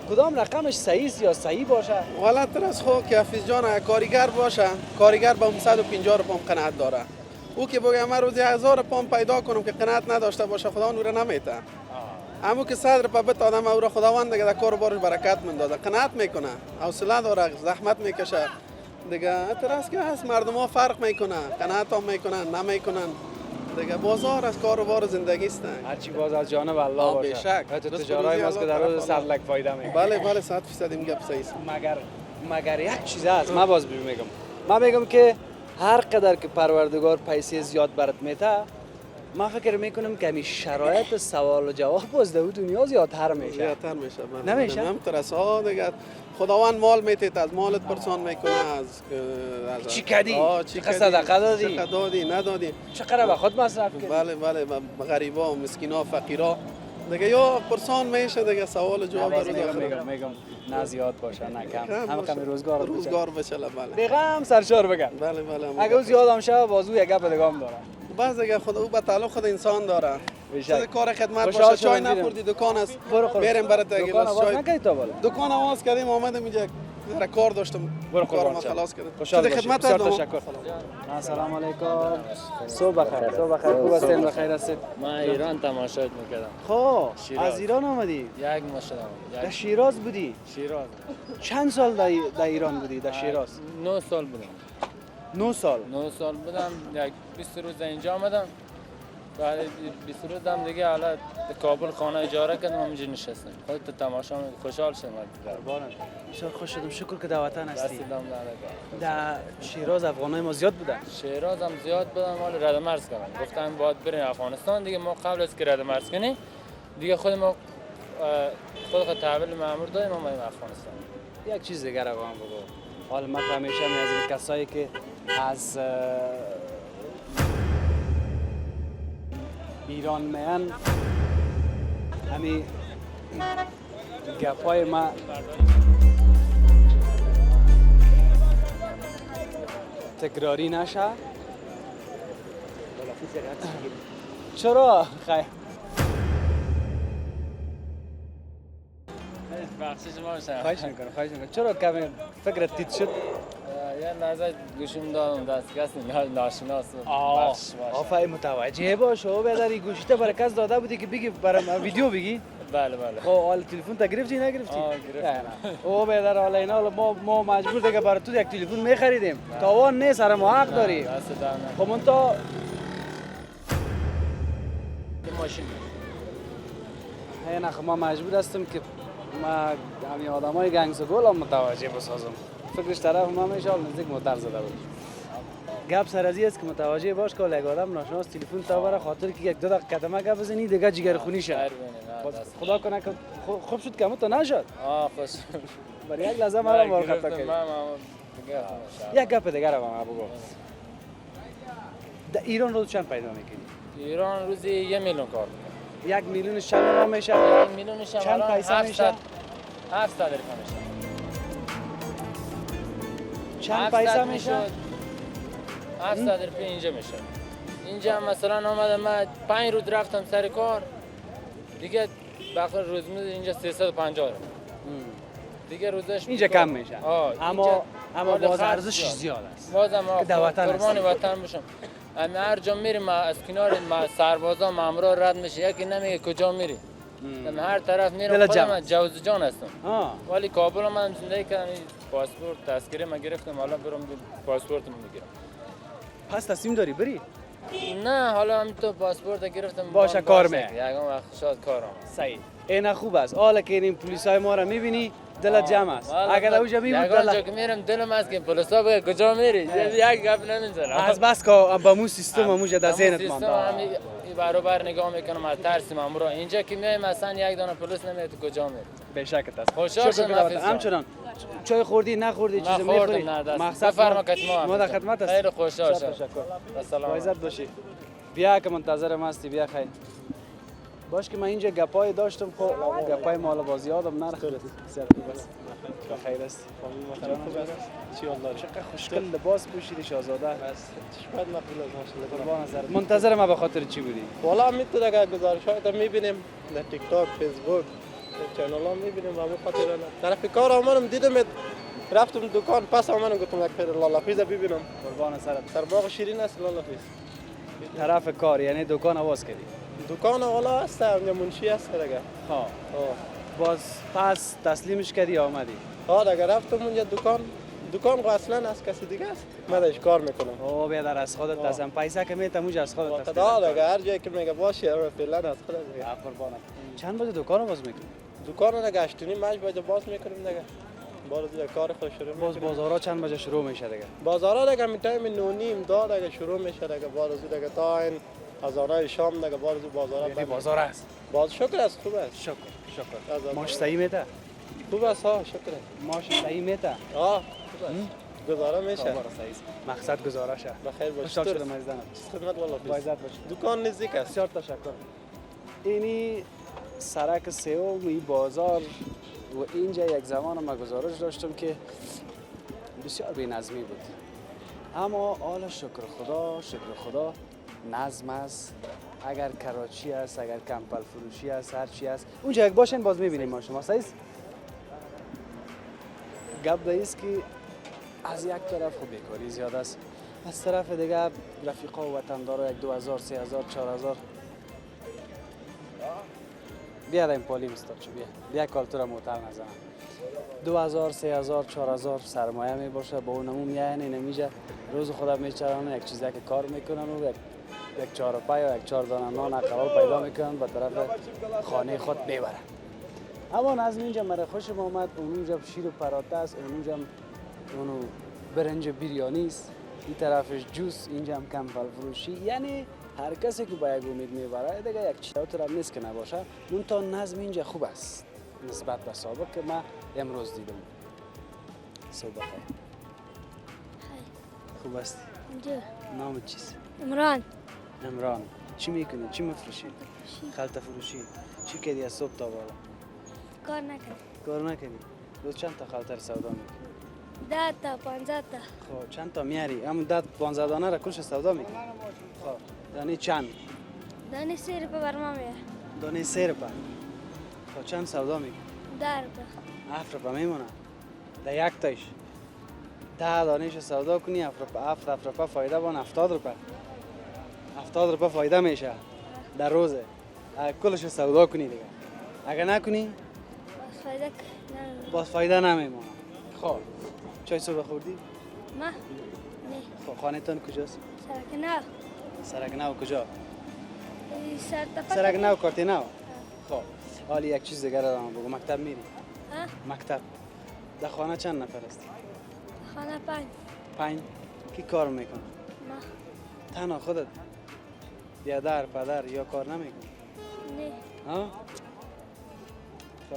A: کدام رقمش صحیح است یا صحیح باشه.
F: والا تر از خو که حفیظ جان کارگر باشه، کارگر با 150 روپیه قناعت داره. او که بگه من روزی 1000 پام پیدا کنم که قناعت نداشته باشه، خدا نور نمیته. اما که 100 روپیه بت آدم او را خداوند دیگه در کار بارش برکت میندازه، قناعت میکنه، حوصله داره، زحمت میکشه. دیگه اعتراض که هست، مردم ها فرق میکنه، قناعت هم میکنن نمیکنن. دیگه بازار از کار و بار زندگی است.
A: هرچی باز از جانب الله باشه.
F: بیشک.
A: تو تجارای ماست که در روز 100 لک فایده میکنه.
F: بله 100% این گپ صحیح است.
A: مگر یک چیز هست، من باز میگم. من میگم که هر قدر که پروردگار پیسه زیاد برات میده، من فکر میکنم که همین شرایط سوال و جواب باز در دنیا زیادتر میشه.
F: زیادتر میشه.
A: نمیشه؟
F: همینطور است. دیگه خداوند مال میتید، از مالت پرسان میکنه، از
A: چی کردی؟
F: چی
A: چقدر صدقه دادی؟
F: چقدر دادی ندادی.
A: چقدر به خود مصرف کردی؟
F: بله غریبا، مسکینا، فقیرا دیگه یا پرسان میشه دیگه، سوال و جواب در روز آخرت.
A: میگم نه زیاد باشه نه کم، هم کمی روزگار
F: بشه. بله
A: بگم سرشار بگم.
F: بله
A: اگه او زیاد هم شد بازو یک گپ دیگه هم داره.
F: باز دیگه خود او به تعلق خود انسان داره.
A: بیشک.
F: چیز کار خدمت
A: خوشحال
F: باشه، چای
A: شدم دیدم.
F: نخوردی دکان است،
A: برو خورد.
F: بریم برات یک
A: دکان
F: گلاس
A: آواز
F: چای.
A: نکردی تا بالا.
F: دکان آواز کردیم آمدم اینجا، ذره کار داشتم.
A: برو
F: کارم
A: قربان شم.
F: خلاص کردم.
A: خوشحال
F: چیز
A: باشی.
F: خدمت
A: بسیار
F: هستم.
A: تشکر. السلام علیکم. صبح بخیر. خوب هستین؟ بخیر هستید؟
B: من ایران تماشایت میکردم.
A: خب
B: شیراز.
A: از ایران آمدی؟
B: یک مشتم.
A: در شیراز بودی؟
B: شیراز.
A: چند سال در ایران بودی در شیراز؟
B: 9 سال بودم.
A: 9 سال.
B: 9 سال بودم. یک 20 روز اینجا آمدم. بعد 20 روز هم دیگه حالا در کابل خانه اجاره کردم، همینجا نشستم. خودت تماشا می‌کنی، خوشحال شدم.
A: بسیار خوش شدم. شکر که در وطن هستی.
B: دست دم نره.
A: در شیراز افغانای ما زیاد بودن.
B: شیراز هم زیاد بودم، ولی رد مرز کردم. گفتم باید بریم افغانستان دیگه. ما قبل از که رد مرز کنیم دیگه خود تحویل مأمور دادیم، اومدیم افغانستان.
A: یک چیز دیگر رو هم بگو. حالا من همیشه از کسایی که از ایران میان همین گپای ما تکراری نشه. چرا؟ خیر
B: بخشش ما بشه.
A: خواهش میکنم. چرا کمی فکرت تیت شد؟
B: یه لحظه گوشیم دادم دست کسی ناشناس.
A: آفای متوجه باش و بداری گوشیت برای کس داده بودی که بگی برای ویدیو بگی؟
B: بله
A: خب حالا تلفن تا گرفتی نگرفتی؟
B: گرفتم.
A: او بدر حالا اینا ما مجبور دیگه برای تو یک تلفن میخریدیم. تاوان نیست، سر ما حق داری.
B: دست در نه.
A: خب من تا
B: ماشین
A: نه خب ما مجبور هستم که ما همین آدمای گنگس گل هم متوجه بسازم. فکرش طرف ما میشه نزدیک موتر زده بود. گپ سر از است که متوجه باش که یک آدم ناشناس تلفن تا برای خاطر که یک دو دقیقه قدمه گپ بزنی دیگه جگر خونی شه. خدا کنه که خوب شد که تو نشد.
B: خوش.
A: برای یک لحظه ما رو خطا کردی. یک گپ دیگه رو ما بگو. در ایران روز چند پیدا میکنی؟
B: ایران روزی 1 میلیون کار
A: 1 میلیون چند میشه؟
B: 1 میلیون شم
A: چند
B: الان
A: پیسه میشه؟
B: 700 درهم میشه.
A: چند پیسه میشه؟
B: 700 درهم اینجا میشه. اینجا مثلا آمدم من 5 روز رفتم سر کار دیگه بخیر روزمره اینجا 350 درهم. دیگه روزش
A: اینجا کم میشه. اما
B: مال
A: باز
B: خرج
A: ارزشش
B: زیاد.
A: زیاد است.
B: بازم
A: که در وطن
B: قربان
A: هستی.
B: وطن بشم. اما هر جا میریم از کنار سربازا مامورا رد میشه یکی نمیگه کجا میری. من هر طرف
A: دل
B: میرم
A: جمع
B: خودم جوز جان هستم.
A: آه.
B: ولی کابل من زندگی کردم این پاسپورت تذکره من گرفتم حالا برم پاسپورتمو میگیرم.
A: پس تصمیم داری بری؟
B: نه حالا هم تو پاسپورت گرفتم
A: باشه، کار می.
B: یکم وقت شاید کارم.
A: صحیح. این خوب است. حالا که این پلیسای ما را میبینی دلت جمع است. اگر اونجا میبود
B: جا که میرم دلم است که پلیسا بگه کجا میری یک گپ نمیزنم.
A: از بس که با مو سیستم موجه در ذهنت
B: سیستم
A: مانده.
B: همین برابر نگاه میکنم از ترس مامورا اینجا که میایم مثلا یک دانه پلیس نمیاد تو کجا میری.
A: به شکل است.
B: خوشحال شدم
A: شکر
B: حافظ جان.
A: همچنان چای خوردی نخوردی چیزی
B: نخوردم،
A: میخوری؟
B: نه دست.
A: مقصد
B: بفرما خدمت
A: ما در
B: حافظ
A: خدمت
B: جان.
A: است.
B: خیلی خوشحال شدم.
A: تشکر.
B: السلام
A: با عزت باشی. بیا که منتظرم هستی بیا خیر. باش که من اینجا گپای داشتم خب گپای مال باز یادم نرفت. سر خوب است. بخیر است.
I: چی الله
A: چقدر خوشگل لباس پوشیدی شاهزاده.
I: چشمت مقبول است ماشاءالله.
A: قربان نظرت. منتظر ما به خاطر چی بودی؟
I: والا میتونه اگر گزارشات میبینیم در تیک تاک فیسبوک چنل ها میبینیم و همون خاطر طرف کار آمدم دیدم رفتم دکان پس آمدم گفتم یک پیر لالا پیزا ببینم
A: قربان سرت.
I: در باغ شیرین است لالا پیز
A: طرف کار یعنی دکان آواز کردی.
I: دکان والا است اونجا منشی است دیگه
A: ها. باز پس تسلیمش کردی آمدی.
I: ها دیگه رفتم اونجا دکان اصلا از کسی دیگه است من درش کار میکنم.
A: او بیادر از خودت هستم پیسه که میتم اونجا از خودت هست.
I: خدا دیگه هر جایی که میگه باشه فعلا از خودت دیگه.
A: قربانت. چند بجه دکان باز میکنی؟
I: دکان دیگه 8:30 بجه باز میکنیم دیگه. باز دیگه کار خود شروع
A: باز
I: میکنیم.
A: بازارا چند بجه شروع میشه دیگه؟
I: بازارا دیگه می تایم 9:30 دا دیگه شروع میشه دیگه باز دیگه تا این اذانای شام دیگه باز بازارا
A: یعنی بازار است.
I: باز شکر است خوب است
A: شکر.
I: از
A: ماش صحیح میته؟
I: خوب است ها شکر
A: ماش صحیح میته؟
I: خوب است گزارا میشه
A: مقصد گزارشه.
I: بخیر باشید
A: خوشحال شدم عزیزم.
I: خدمت والله
A: با عزت باش.
I: دکان نزدیک است
A: بسیار تشکر. اینی سرک سوم این بازار و اینجا یک زمان ما گزارش داشتم که بسیار بی‌نظمی بود. اما حالا شکر خدا نظم است. اگر کراچی است اگر کمپل فروشی است هر چی است اونجا یک باشین باز میبینیم ما شما صحیح گپ دایست که از یک طرف خب بیکاری زیاد است از طرف دیگه رفیقا و وطندارا یک 2000 3000 4000 بیا این پالی مستر چو بیا کالتورا موتر نزنم 2000 3000 4000 سرمایه می باشه با اونمون میاین نمیجه روز خودم میچرانه یک چیزی که کار میکنن و یک 4 پای و یک 4 دانه نان اقوال پیدا میکنن به طرف خانه خود میبرن اما نظم اینجا مرا خوشم آمد اونجا شیر و پراته است اونجا اونو برنج بیریانی است این طرفش جوس اینجا هم کمپل فروشی یعنی هر کسی که با یک امید میبره دیگه یک چیزی هم نیست که نباشه اون تا نظم اینجا خوب است نسبت به سابق که من امروز دیدم صبح بخیر خوب است
J: اینجا
A: نام چیست
J: عمران
A: چی میکنی چی مفروشی خلطه فروشی چی کردی از صبح تا بالا کار نکنی روز چند تا خلطه سودا میکنی
J: 10 تا 15 تا
A: خب چند تا میاری همون 10 15 دانه را کلش سودا میکنی خب دانه چند
J: دانه 3 روپه بر ما میه
A: دانه 3 روپه خب چند سودا میکنی
J: 10 روپه
A: 7 روپه میمونه در یک تایش 10 دانهش سودا کنی 7 روپه فایده بان 70 روپه 70 روپه فایده میشه در روزه کلش سودا کنی دیگه اگه نکنی باز فایده نمیمونه خب چای صبح خوردی؟
J: ما؟ نه
A: خب خانه تان کجاست؟ سرک نو کجا؟ سرک نو کارتی نو؟ خب حالی یک چیز دیگر را بگو مکتب میری؟ مکتب در خانه چند نفر است؟
J: خانه 5
A: 5 کی کار میکنه؟
J: ما
A: تنها خودت؟ بیادر پدر یا کار نمیکنه؟
J: نه
A: ها؟ خب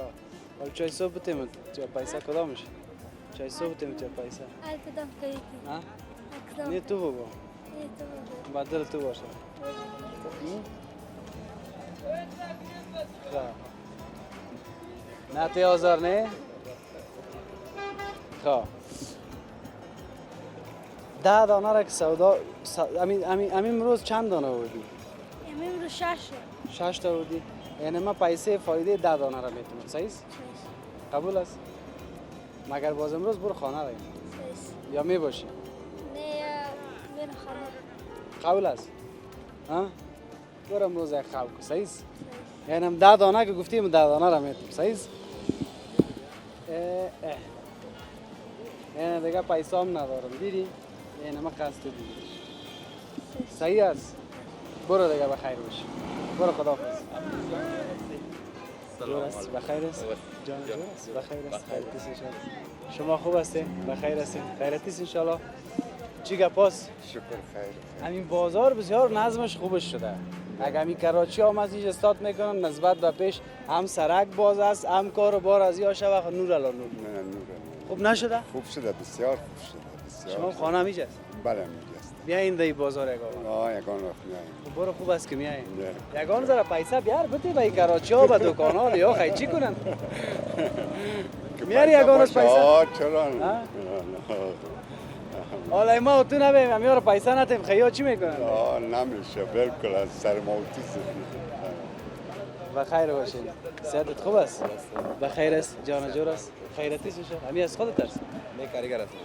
A: حالا چای صبح بتیم یا پیسه کدام میشه؟ چای صبح بتیم یا پیسه؟
J: هر کدام کاری
A: ها؟
J: کدام
A: نه تو بگو
J: نه تو بگو
A: بدل تو باشه نه 10,000 نه؟ خب 10 دانه را که سودا امین روز چند دانه بودی؟
J: امروز 6
A: 6 تا بودی؟ یعنی من پیسه فایده 10 دانه را میتونم صحیح است؟ قبول است؟ مگر باز امروز برو خانه را یا می باشی؟
J: نه میرم خانه
A: قبول است؟ ها؟ برو امروز یک خواب کن صحیح است؟ یعنی 10 دانه که گفتیم 10 دانه را میتونم صحیح است؟ یعنی دیگه پیسه هم ندارم دیدی؟ یعنی من قصد دیدی صحیح است؟ برو دیگه بخیر باشی برو خداحافظ جور است بخیر است جان جور است بخیر است خیرتی است انشالله شما خوب هستین بخیر هستین خیرتی است انشالله چی گپاست
K: شکر خیر
A: همین بازار بسیار نظمش خوبش شده اگه همین کراچی هم از اینجا استارت میکنن نسبت به پیش هم سرک باز است هم کار و بار از یا شوه نور الا نور
K: نه نور
A: خوب نشده
K: خوب شده بسیار خوب شده بسیار
A: شما خانه میجاست
K: بله میجاست
A: بیاین دی بازار یگان
K: یگان وقت میاییم
A: برو خوب است که میایین یگان زره پیسه بیار بده به کراچی ها به دکان ها یا خیلی چی کنن میاری یگان از پیسه
K: چرا
A: حالا ما تو نبیم همیار پیسه نتیم خیلی چی میکنن
K: نمیشه بالکل از سر موتی
A: بخیر باشین صحتت خوب است بخیر است جان جور است خیرتی است همین از خودت است
L: نه کارگر هستم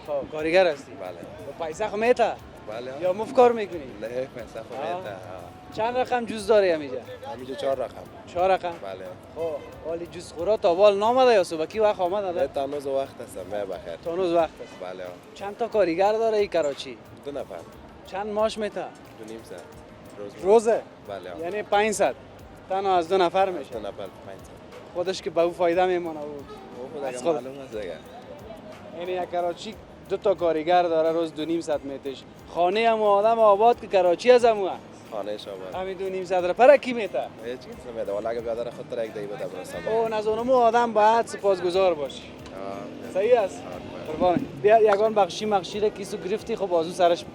A: خب کارگر هستی
L: بله
A: پیسه خو میتا
L: بله
A: یا مفت کار میکنی
L: نه پیسه خو میتا
A: چند رقم جوز داری همینجا
L: 4 رقم
A: 4 رقم
L: بله
A: خب ولی جوز خورا تا بال نامده یا صبح کی وقت آمده
L: تا نوز وقت هستم بخیر
A: تا نوز وقت است
L: بله
A: چند تا کارگر داره این کراچی
L: 2 نفر
A: چند ماش میتا
L: 2.5
A: روزه
L: بله
A: یعنی 500 تنها از 2 نفر میشه
L: 2 نفر 500
A: خودش که به او فایده میمونه او
L: خود معلوم است دیگه
A: یعنی یک کراچی 2 تا کارگر داره روز 2.5 میتش خانه هم آدم آباد که کراچی از همو
L: خانه شما
A: همین 2.5 را پر کی میتا
L: هیچ چیز نمیده ولی اگه بیادر خود تر یک دی بده برسم
A: او نزونمو آدم باید سپاسگزار باشی صحیح است قربان بیا یگان بخشی مخشیره کیسو گرفتی خب بازو سرش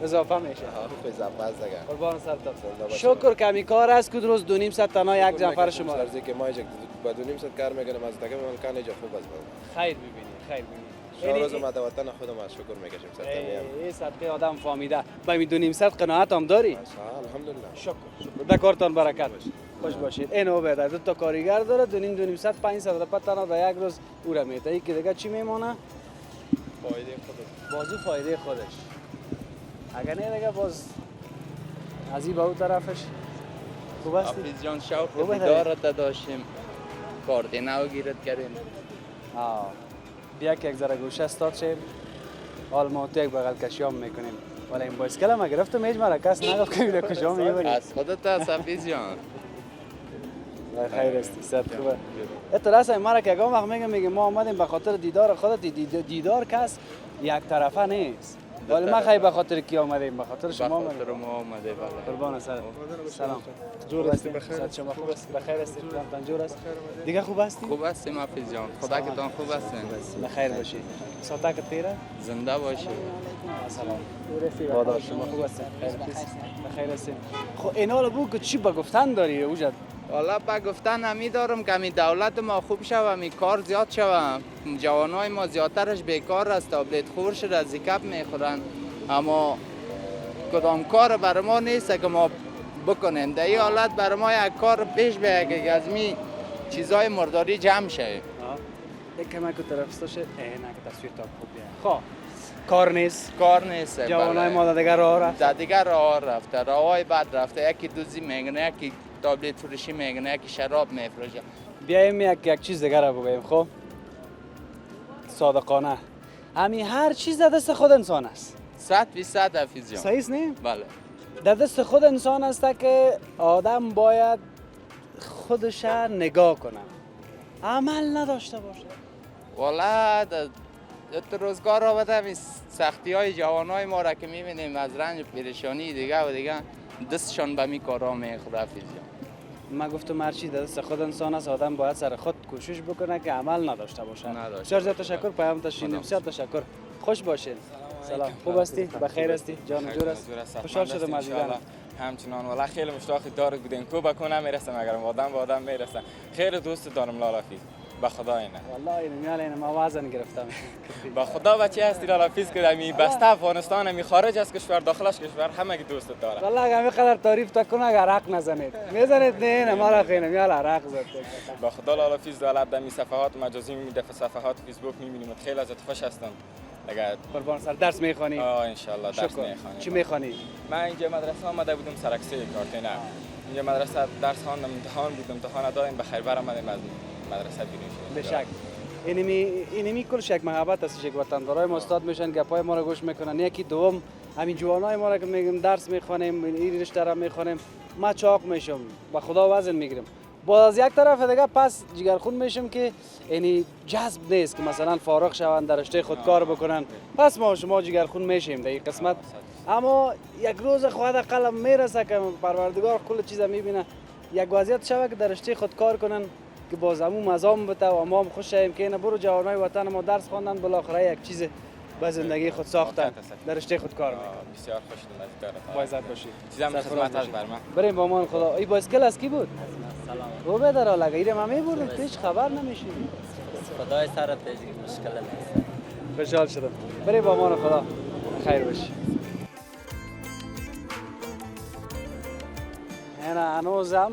A: اضافه میشه
L: خوب اضافه است دیگه
A: قربان سرت شکر کمی کار است که روز 2.5 تنها یک نفر شما
L: ارزی که ما یک با 2.5 کار میکنم از دیگه من کار اینجا خوب است
A: خیر ببینی خیر ببینی
L: شما روز ما وطن خودم از شکر میکشیم
A: این صدقه آدم فهمیده با می 2.5 قناعت هم داری
L: الحمدلله
A: شکر در کارتان برکت خوش باشید اینو بده 2 تا کارگر داره 2.5 500 را پتن در یک روز او را میته که دیگه چی میمونه
L: فایده خودش
A: بازو فایده خودش اگر نه دیگه باز از این به اون طرفش خوب است
M: حافظ جان شوق دیدارت داشتیم کارت نو گیرت کردیم
A: بیا که یک ذره گوشه استاد شیم حال ما تو یک بغل کشیام میکنیم ولی این بایسکل هم گرفتم هیچ مرا کس نگفت که بیده کشیام میبریم
M: از خودت است حافظ جان
A: خیر استی صد خوبه اطلاع این مرا که اگه وقت میگه ما آمدیم به خاطر دیدار خودت دیدار کس یک طرفه نیست ولی ما خیلی به خاطر کی آمدیم به خاطر شما
M: آمدیم به خاطر ما آمده بله
A: قربان سر سلام جور هستی بخیر شما خوب است بخیر هستی تان جور است دیگه خوب هستی
M: خوب هستیم حافظ جان خدا که تان خوب هستین
A: بخیر باشی ساعت تیره
M: زنده باشی
A: سلام بادا شما خوب هستین بخیر هستین خب اینا بگو که چی به گفتن داری اوجد
M: والا با گفتن همی دارم که همی دولت ما خوب شوه همی کار زیاد شوه جوانای ما زیادترش بیکار است تابلت خور شده از زیکپ میخورن اما کدام کار برای ما نیست که ما بکنیم در این حالت برای ما یک کار پیش بیاید که از می چیزای مرداری جمع شه
A: یک کمک که طرف استاشه نه که تصویر تا خوب بیاد خب کار نیست جوانای ما دیگر راه رفت
M: دیگر راه رفته راههای بد رفته یکی دوزی میگنه یکی تابلت فروشی میگنه یکی شراب میفروشه
A: بیایم یک چیز دیگر رو بگیم خب صادقانه همین هر چیز در دست خود انسان است
M: 100% حافظ جان
A: صحیح است نه
M: بله
A: در دست خود انسان است که آدم باید خودش نگاه کنه عمل نداشته باشه
M: والا در روزگار آمده همین سختی های جوانای ما را که میبینیم از رنج و پریشانی دیگه و دیگه دستشان به می کارا میخوره حافظ جان
A: من گفتم هر چی در دست خود انسان است آدم باید سر خود کوشش بکنه که عمل نداشته باشه بسیار زیاد تشکر پیام تشکر بسیار تشکر خوش باشین سلام خوب هستی بخیر هستی جان جور است خوشحال شدم از دیدن
B: همچنان والا خیلی مشتاق دارت بودیم کو به کو نمیرسم اگر آدم به آدم میرسم. خیلی دوست دارم لالافیز به خدا اینه.
A: والله اینو میال ما وزن گرفتم.
B: با خدا بچه هستی لالافیز که می بسته افغانستان می خارج از کشور داخلش کشور همه کی دوست داره.
A: والله همه قدر تعریف تکون اگر حق نزنید. میزنید نه ما را خیلی میال عرق زد.
B: با خدا لالافیز دولت در می صفحات مجازی می دفع صفحات فیسبوک میبینیم خیلی ازت خوش هستم. اگر
A: قربان سر درس میخوانی؟
B: ان شاء الله درس میخوانی.
A: چی میخوانی؟
B: من اینجا مدرسه آمده بودم سرکسه کارتینه. اینجا مدرسه درس خواندم امتحان بود امتحان دادیم بخیر برآمدیم از مدرسه بیرون شدیم.
A: به شک اینمی کل شک محبت است یک وطندارای ما استاد میشن گپای ما رو گوش میکنن. یکی دوم همین جوانای ما رو که میگم درس میخوانیم این رشته را میخوانیم ما چاق میشم با خدا وزن میگیرم. باز یک طرف دیگه پس جگرخون میشم که یعنی جذب نیست که مثلا فارغ شوند در رشته خود کار بکنن. پس ما شما جگرخون میشیم در این قسمت. اما یک روز خود قلم میرسه که پروردگار کل چیز میبینه یک وضعیت شوه که در رشته خود کار کنن که باز همون مزام بده و ما هم خوش شویم که اینا برو جوانای وطن ما درس خواندن بالاخره یک چیز به زندگی خود ساختن در رشته خود کار میکنن.
B: بسیار خوشم از کارت.
A: با عزت باشید.
B: چیزام خدمت از بر من.
A: بریم با امان خدا. این بایسکل از کی بود؟
G: سلام.
A: رو بدر لگا ایره ما میبردیم پیش خبر نمیشید.
G: خدای سرت پیش مشکل نیست.
A: خوشحال شدم. بریم با امان خدا. خیر باشی. اینا هنوزم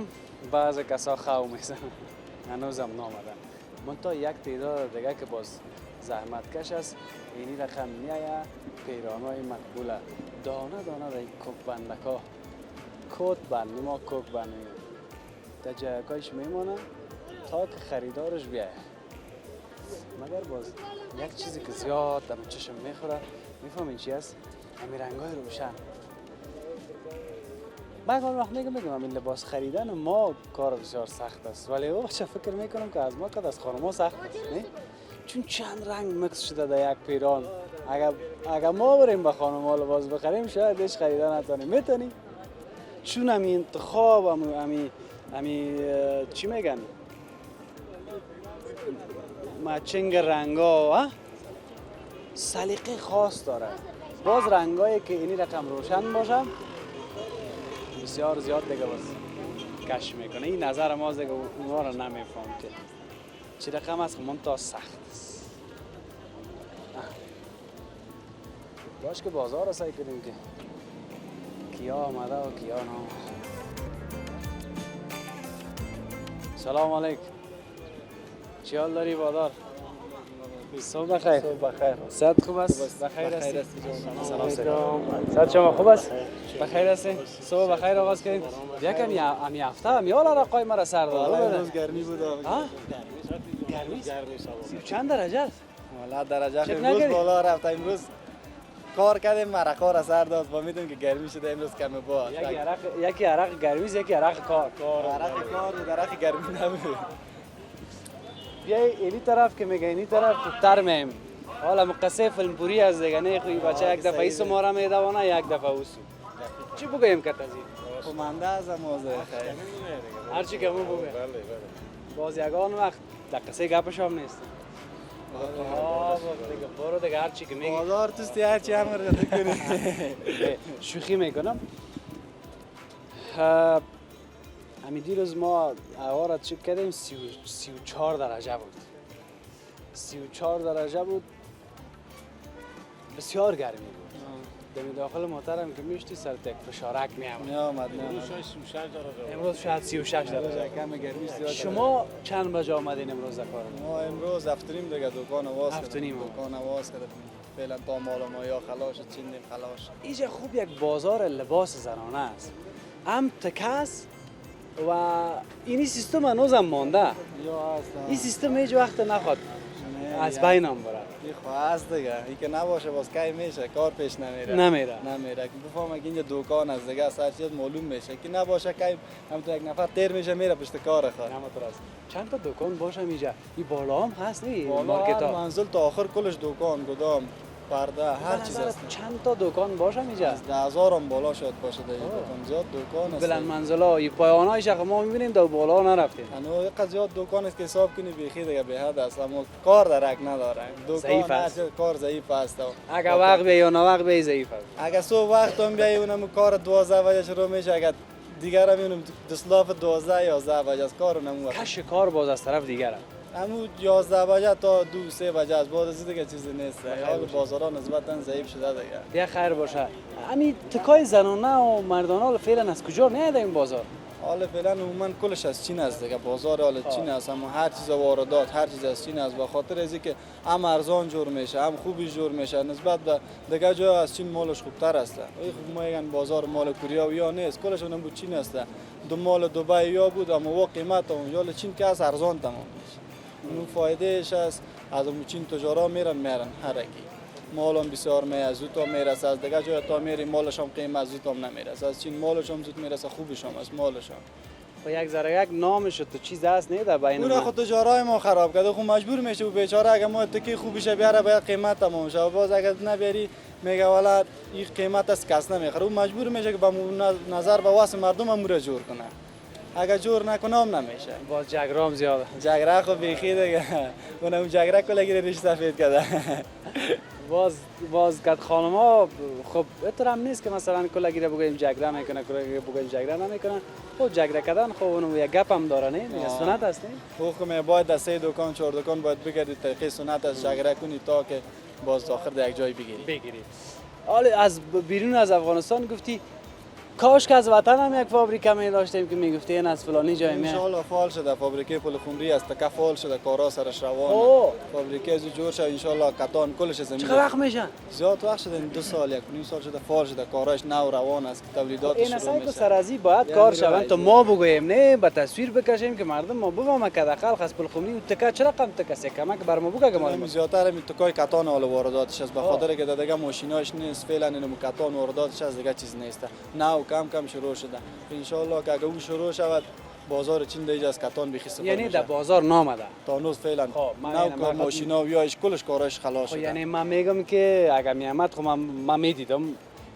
A: بعض کسا خو میزنن. هنوزم نامدن. منتها یک تعداد دیگه که باز زحمت کش است اینی رقم میایه پیرانای مقبوله دانه دانه در کوک بندکا کوت بند ما کوک بند میگن در جایکایش میمانه تا که خریدارش بیایه. مگر باز یک چیزی که زیاد در چشم میخوره میفهمین چی است؟ همین رنگای روشن. من اون وقت میگم همین لباس خریدن ما کار بسیار سخت است ولی او بچه فکر میکنم که از ما قد از خانم سخت است نه؟ چون چند رنگ مکس شده در یک پیران. اگر ما بریم به خانم ها لباس بخریم شاید هیچ خریدن نتونیم. میتونیم چون همین انتخاب همین چی میگن مچنگ رنگا سلیقه خاص داره. باز رنگایی که اینی رقم روشن باشه بسیار زیاد دیگه باز کش میکنه. این نظر ما دیگه اونها رو نمیفهم که چی رقم است که منتها سخت است. باش که بازار رو سعی کنیم که کیا آمده و کیا نامده. سلام علیکم. چی حال داری بادار؟ صبح بخیر.
N: صبح بخیر.
A: صحت خوب است؟
N: بخیر هستی.
A: سلام علیکم. صحت شما خوب است؟ بخیر هستی؟ صبح بخیر آغاز کردیم. بیا که امی هفته همی حالا رقای مرا سر داد.
N: والا امروز گرمی بود.
A: گرمی چند درجه است؟
N: والا درجه امروز بالا رفت. امروز کار کردیم مرقا را سر داد و میدونیم که گرمی شده امروز کم بود.
A: یکی عرق گرمی است یکی عرق کار.
N: عرق کار و عرق گرمی نمیده.
A: بیای اینی طرف که میگه اینی طرف تر میم. حالا مقصه فیلم پوری از دیگه نه خوی بچه یک دفعه ایسو ما را میدوانه یک دفعه اوسو. چی بگویم که تازی؟
N: کمانده از موزه خیر.
A: هر چی که مو بگویم. باز یگان وقت دقیقه گپش هم نیست. دیگه برو دیگه هر چی که میگی.
N: بازار توستی هر چی هم رو کنی.
A: شوخی میکنم. همین دیروز ما هوا را چک کردیم 34 درجه بود. 34 درجه بود. بسیار گرمی بود. دمی داخل محترم که میشتی سر تک فشارک
N: میامد.
A: امروز شاید 36 درجه.
N: کم گرمی زیاد.
A: شما چند بجه آمدین امروز کار؟
N: ما امروز هفتونیم دیگه دکان واس
A: هفتونیم
N: دکان واس کردیم. فعلا تا مال ما یا خلاص چیندیم خلاص.
A: اینجا خوب یک بازار لباس زنانه است. هم تکاس و اینی سیستم هنوزم مانده. این سیستم هیچ وقت نخواد از بینم بره.
N: این خواست دیگه. این که نباشه باز کی میشه کار پیش نمیره.
A: نمیره.
N: که بفهمه که اینجا دکان از دیگه هر چیز معلوم میشه که نباشه کی هم تو یک نفر تیر میشه میره پشت کار خود.
A: چند تا دکان باشه اینجا. این بالا هم هست نی
N: بالا
A: مارکت ها.
N: منزل تا آخر کلش دکان گدام. پرده هر چیز است.
A: چند تا دکان باشه اینجا؟
N: از 10,000 هم بالا شاید باشه در این دکان. زیاد دکان است.
A: بلند منزلا این پایانایش ما میبینیم در بالا نرفتیم.
N: انو یک زیاد دکان است که حساب کنی بیخی دیگه به حد است، اما کار درک نداره.
A: ضعیف است.
N: کار ضعیف است.
A: اگه وقت بیای یا نه وقت بیای ضعیف است.
N: اگه صبح وقت هم بیای اونم کار 12 بجه شروع میشه، اگه دیگر هم میونم دسلاف 12 11 بجه از کار اونم وقت.
A: کش کار باز از طرف دیگره.
N: همون 11 بجه تا 2 3 بجه از بعد از دیگه چیزی نیست. حال بازارا نسبتا ضعیف شده دیگه.
A: بیا خیر باشه. همین تکای زنانه و مردانه فعلا از کجا میاد این بازار؟
N: حالا فعلا عموما کلش از چین است دیگه، بازار حالا چین است، اما هر چیز واردات هر چیز از چین است، به خاطر از اینکه هم ارزان جور میشه هم خوبی جور میشه نسبت به دیگه جای از چین مالش خوبتر است. این خوب ما میگن بازار مال کره و یا نیست، کلش اونم بود چین است. دو مال دبی یا بود اما و قیمت اون یا چین که از ارزان تمام میشه. اون فایدهش است، از اون چین تجارا میرن هر کی مال هم بسیار میاد زود تا میرسه، از دیگه جای تا میری مالش هم قیمت زود هم نمیرسه، از چین مالش هم زود میرسه، خوبش هم از مالش هم.
A: و یک ذره یک نامش تو چیز هست نه در بین
N: اون خود تجارای ما خراب کرده، خب مجبور میشه و بیچاره اگه ما تکی خوبیشه بیاره باید قیمت تمام شه و باز اگه نبری میگه والا این قیمت است کس نمیخره، اون مجبور میشه که با نظر به واسه مردم امور جور کنه، اگه جور نکنه هم نمیشه.
A: باز جگرام زیاده.
N: جگره خب بیخی دیگه اون جگره کلا ریش سفید کرده.
A: باز کد خانما خب اتر هم نیست که مثلا کلا گیره بگویم جگره میکنه کلا گیره بگویم جگره نمیکنه. خب جگره کردن خب اونم یک گپ هم داره نه میگه سنت است نه.
N: حکم باید در 3 دکان 4 دکان باید بگردید طریق سنت از جگره کنی تا که باز آخر در یک جای بگیری.
A: حالا از بیرون از افغانستان گفتی کاش که از وطن هم یک فابریکه می داشتیم که میگفتی این از فلانی جای میاد.
N: ان شاء الله فعال شده فابریکه پل خمری است، که فعال شده کارا سرش روان. فابریکه از جور شد ان شاء الله کتان کلش زمین.
A: چقدر وقت میشه؟
N: زیاد وقت شده 2 سال 1.5 سال شده فعال شده کاراش نو روان است که تولیداتش شروع میشه.
A: این اصلا سرازی باید کار شوند تا ما بگوییم نه با تصویر بکشیم که مردم ما بفهمن که داخل خاص پل خمری و تکا چرا کم تکه کمک بر ما بگه که ما
N: زیادتر می تکای کتان حال وارداتش است، به خاطر که دیگه ماشیناش نیست فعلا اینو کتان وارداتش از دیگه چیز نیست. نو کم شروع شده ان شاء الله که اگه او شروع شود بازار چین دیگه از کتان بخی استفاده
A: یعنی در بازار نامده
N: تا نوز فعلا نو ماشینا و یاش کلش کارش خلاص شده.
A: یعنی من میگم که اگه میامد خب من میدیدم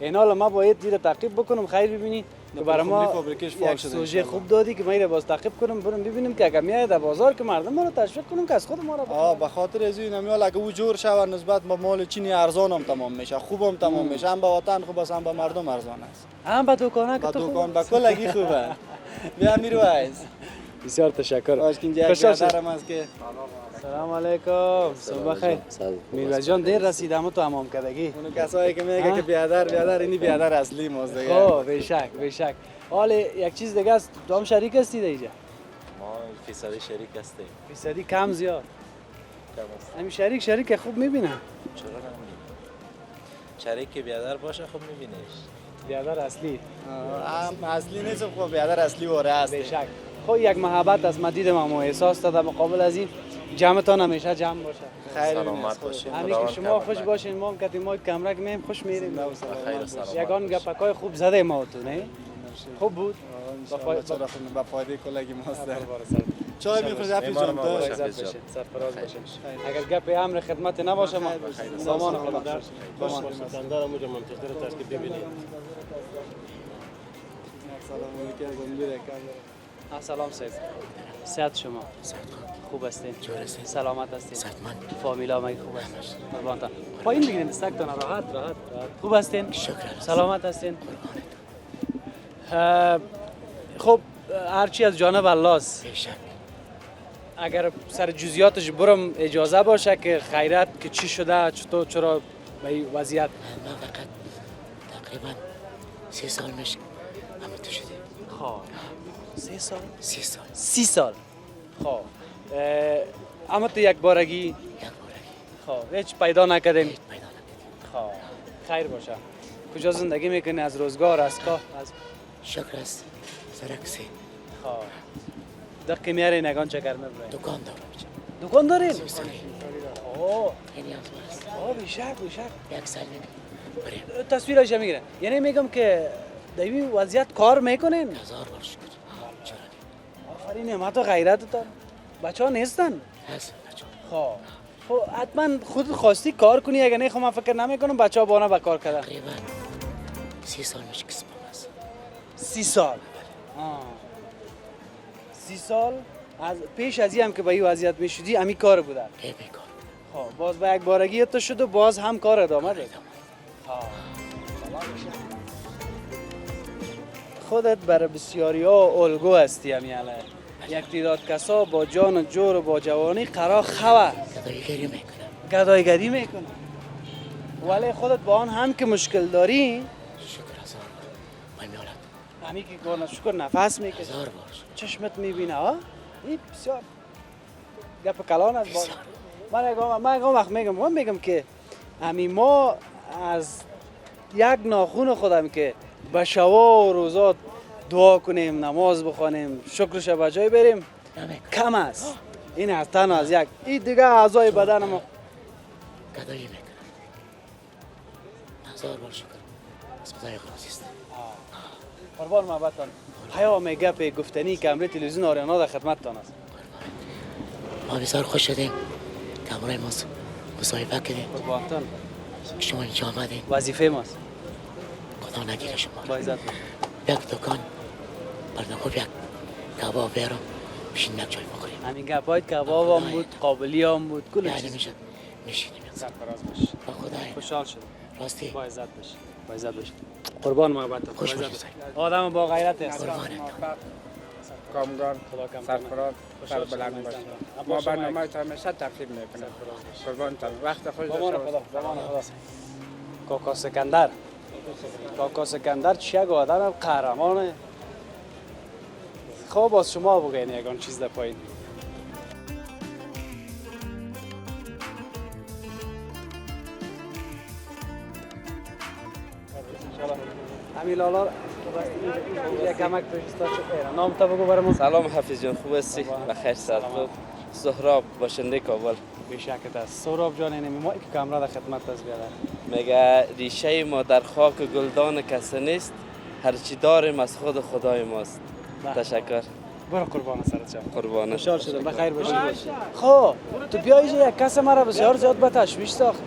A: این حالا ما باید زیر تعقیب بکنم خیر ببینی که برای ما یک سوژه خوب دادی که ما باز تعقیب کنم برم ببینیم که اگه میاد در بازار که مردم ما رو تشویق کنم که از خود ما رو
N: به خاطر از این میال اگه او جور شود نسبت به مال چینی ارزان هم تمام میشه خوبم تمام میشه، هم به وطن خوب است هم به مردم ارزان است،
A: هم به دکانه که
N: تو دکان به کلگی خوبه. بیا میرویز
A: بسیار تشکر.
N: خوشحالم است که
A: سلام علیکم صبح بخیر. میرویز جان دیر رسید اما تو امام کردگی
N: اون کسایی که میگه که بیادر اینی بیادر اصلی ماست دیگه.
A: خب به شک حالا یک چیز دیگه است، تو هم شریک هستی اینجا؟
O: ما فیصدی شریک هستیم.
A: فیصدی کم زیاد؟
O: کم است.
A: همین شریک خوب میبینم.
O: چرا نمیبینی؟ شریک که بیادر باشه خوب میبینیش.
A: بیادر اصلی.
N: اصلی نیست خب بیادر اصلی واره است.
A: به شک. خب یک محبت از مدید ما احساس داده مقابل از این جمعتان همیشه جمع باشه.
O: خیر سلامت باشین.
A: همین که شما خوش باشین ما هم که ما کمرک میم خوش میریم.
O: خیر سلامت.
A: یگان گپکای خوب زده ما تو نه؟ خوب بود.
N: با فایده کلگی ماست. چای میخوری حفیظ جان تو
A: سرفراز باشین. اگر گپ امر خدمت نباشه ما سامان خدا
I: باشه دکاندارم اونجا منتظر است که ببینید.
A: سلام سید. صحت شما؟ خوب هستین؟ سلامت هستین؟ فامیلا ما خوب است. قربانتان. پایین بگیرید استکتون راحت. خوب هستین؟ سلامت هستین؟ خب هرچی از جانب الله است. اگر سر جزئیاتش برم اجازه باشه که خیرت که چی شده چطور چرا به این وضعیت؟
P: ما فقط تقریبا 3 سال میشه اما تو شده.
A: خب 3 سال؟
P: 30 سال.
A: خب اما تو یک بارگی؟ خب هیچ پیدا نکردین؟ خب خیر باشه. کجا زندگی میکنی؟ از روزگار از کار؟ از
P: شکر است سرکسی.
A: خب دقیقی میاره نگان چه کرد میبره؟
P: دکان دارم.
A: دکان دارین؟
P: 30 سالی.
A: اوه
P: یعنی است.
A: بیشک.
P: 1 سال میگم.
A: تصویرش میگیره. یعنی میگم که در این وضعیت کار میکنین؟
P: 1000 بار شکر. چرا؟
A: آفرین ما تو غیرتتان. بچه‌ها نیستن؟
P: هست بچه‌ها.
A: خب خب حتما خود خواستی کار کنی، اگه نه خب من فکر نمیکنم بچه ها بانه به کار کردن.
P: تقریبا 30 سال میشه کسبم است.
A: 30 سال 30 سال از پیش از این هم که به این وضعیت میشدی امی کار بوده.
P: بیکار.
A: خب باز به یک بارگی تو شد و باز هم کار ادامه داد. خودت برای بسیاری ها الگو هستی امیاله. یک تعداد کسا با جان و جور و با جوانی قرار خواه گدایگری میکنه ولی خودت با آن هم که مشکل داری همی که گونه شکر نفس میکشی چشمت میبینه ها این بسیار گپ کلان است من وقت میگم که همی ما از یک ناخون خودم که به شوا و روزات دعا کنیم نماز بخوانیم شکرش به جای بریم کم است. این از تن از یک این دیگه اعضای بدن ما
P: گدایی میکنم. هزار بار شکر از خدای راضی است.
A: قربان محبتان پیام گپ گفتنی که امروز تلویزیون آریانا در خدمتتان است.
P: ما بسیار خوش شدیم که امروز ما مصاحبه کردیم.
A: قربانتان
P: شما اینجا آمدین.
A: وظیفه ماست.
P: خدا نگیره شما
A: با عزت
P: یک دکان بردم خوب یک کباب بیارم بشین یک جای بخوریم.
A: همین گپای کباب هم بود قابلی هم بود کل
P: یعنی
A: چیز
P: میشینیم
A: سرفراز باش
P: با خدای
A: خوشحال شدم
P: راستی
A: با عزت باش با عزت باش قربان محبت
P: خوش باش
A: آدم با غیرت است
P: قربانت
Q: کامگار سرفراز سر بلند باشه ما برنامه همیشه تقسیم میکنیم قربانتان وقت خوش داشته باشید.
A: کاکا سکندر چه یک آدم قهرمانه. خب باز شما بگین یگان چیز در پایین. همین لالا یک کمک فرستاد چه خیره. نام تا بگو برامون.
D: سلام حافظ جان خوب هستی؟ بخیر سر تو. سهراب باشنده کابل.
A: بیشکت است. سهراب جان اینمی ما که کامرا در خدمت است بیاده.
D: میگه ریشه ما در خاک گلدان کسی نیست هرچی داریم از خود خدای ماست. تشکر.
A: برو قربان سرت شم.
D: قربان.
A: خوشحال شدم بخیر باشی. خب تو بیا اینجا یک کس مرا بسیار زیاد به تشویش ساخت.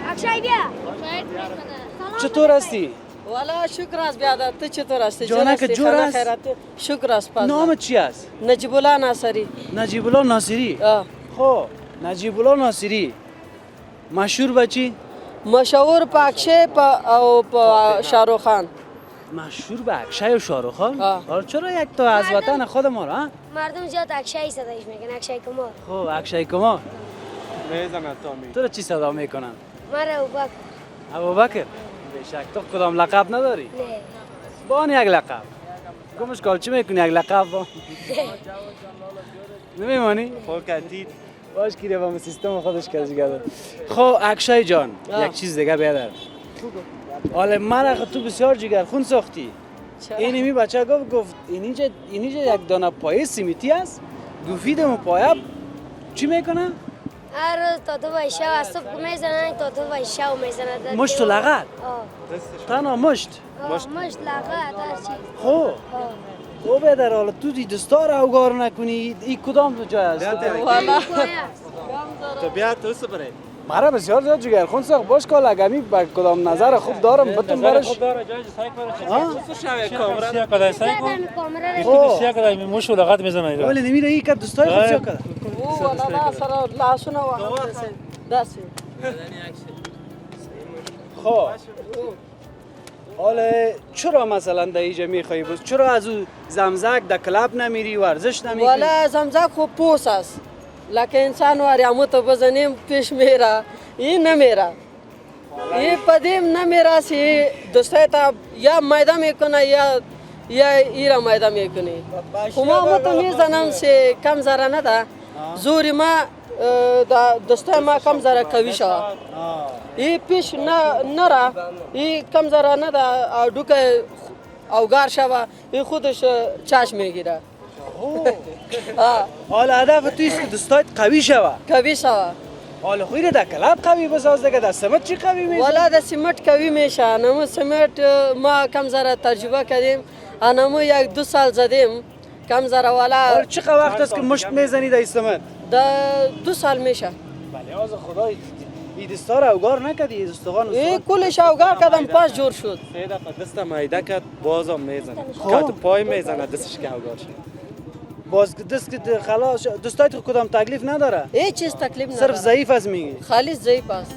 J: اکشای بیا.
A: چطور هستی؟
G: والا شکر است بیادر تو چطور هستی؟
A: جانک جور است.
G: شکر است پس.
A: نام چی است؟
G: نجیب الله ناصری.
A: نجیب الله ناصری. خب نجیب الله ناصری مشهور به چی؟
G: مشهور په اکشای او په شاروخ خان.
A: مشهور به اکشای و شاروخ خان؟ آره چرا یک تا از وطن خود ما را؟
J: مردم زیاد اکشای صدایش میگن اکشای کمار.
A: خب اکشای کمار.
Q: میزنه تامی.
A: تو را چی صدا میکنن؟
J: مرا ابوبکر.
A: ابوبکر؟ بیشک تو کدام لقب نداری؟
J: نه.
A: با آن یک لقب. گمش کال چی میکنی یک لقب با؟ نمیمانی؟
Q: خب کدید.
A: باش کیره با سیستم خودش کردی گذار. خب اکشای جان یک چیز دیگه بیادر. حالا مرا تو بسیار جگر خون ساختی. اینمی بچه گفت اینجا یک دانه پایه سیمیتی است. گوفیدم پایه چی میکنه؟
J: هر روز تا دو بایشه و صبح میزنن تا دو بایشه و میزنن.
A: مشت و لغت؟ تنها مشت؟
J: مشت لغت هر چی.
A: خب او بیادر حالا تو دی دستار اوگار نکنی این کدام تو جای است؟
Q: تو بیا تو سپره.
A: مرا بسیار زیاد جگر خون ساخت باش کال اگمی با کدام نظر خوب دارم بتون برش.
Q: خوب داره جای سایه کنه. کامرا. سیا کدای سایه کن. سیا کدای مشت و لغت میزنه.
A: ولی نمیره این که دستای خود سیا کده.
G: او والا سر لاسونه و دست.
A: خب حالا چرا مثلا در اینجا میخوایی بود؟ چرا از او زمزک در کلاب نمیری ورزش نمیکنی؟
G: والا زمزک خوب پوس است. لکه انسان واری تو بزنیم پیش میره این نمیره. این پدیم نمیره سی دوستای تا یا میده میکنه یا ایرا میده میکنی. ما تو میزنم سی کم زره نده. زوری ما دوستای ما کم زره کوی شد. این پیش نره این کم زره نده دوکه اوگار شوه این خودش چشم میگیره.
A: حالا هدف تویست که دستایت قوی شوه.
G: قوی شوه.
A: حالا خویره در کلاب قوی بساز دیگه در سمت چی قوی میشه؟
G: والا در سمت قوی میشه. نمو سمت ما کم زره تجربه کردیم. نمو 1-2 سال زدیم کم زره والا.
A: حالا چقدر وقت است که مشت میزنی در سمت؟
G: در 2 سال میشه.
A: بله از خدای این دستا را اوگار نکردی استخوان
G: این کلش اوگار کردم پاس جور شد.
A: 3 دفعه دست میده کرد بازم میزنه کات پای میزنه دستش که اوگار شد باز دست که خلاص دستای تو کدام تکلیف نداره
G: هیچ چیز تکلیف نداره
A: صرف ضعیف از میگی
G: خالی ضعیف است.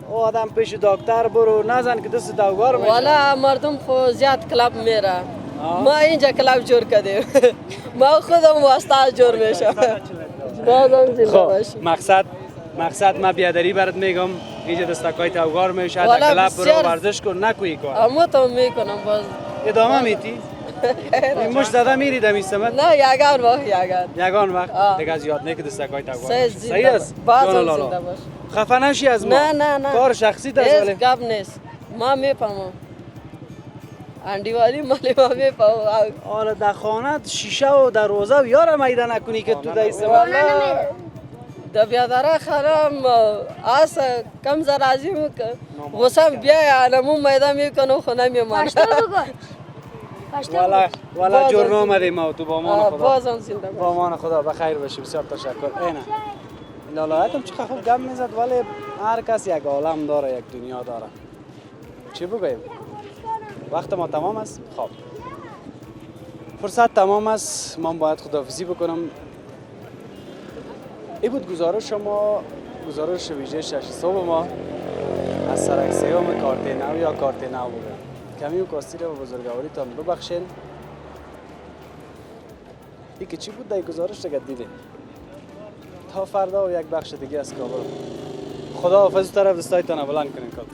A: او آدم پیش دکتر برو نزن که دست اوگار میشه
G: والا مردم خو زیاد کلاب میره ما اینجا کلاب جور کردیم ما خودم واسطه جور میشم بازم زنده باشی.
A: مقصد ما بیادری برات میگم اینجا دستکای توگار میشه در کلاب برو ورزش کن نکوی کار
G: اما تو میکنم باز
A: ادامه میتی این مش زده میری دمی سمت
G: نه یگان وقت
A: یگان وقت دیگه از یاد نکه دستکای توگار
G: صحیح است بازم زنده باش
A: خفه نشی از ما
G: نه
A: کار شخصی دست ولی
G: گپ نیست ما میفهمم اندیوالی مالی ما میفهمم
A: حالا در خانه شیشه و دروازه و یار میده نکنی که تو دای سمت
G: در بیادره خرم آس کم زرازی میکن غصم بیای علمون میده میکنم خونه میمان
A: والا جور نامده ما تو با امان خدا
G: بازم زنده
A: با امان خدا بخیر باشی بسیار تشکر اینه لالایتم چقدر خوب گم میزد ولی هر کس یک عالم داره یک دنیا داره چی بگویم وقت ما تمام است خب فرصت تمام است من باید خداحافظی بکنم این بود گزارش ویژه 6 صبح ما از سرک سیوم کارت نو یا کارت نو بوده کمی و کاستی رو به بزرگواریتان ببخشین این که چی بود در گزارش دیگه دیدین تا فردا و یک بخش دیگه از کابل خدا حافظ طرف دستایتان بلند کنین کابل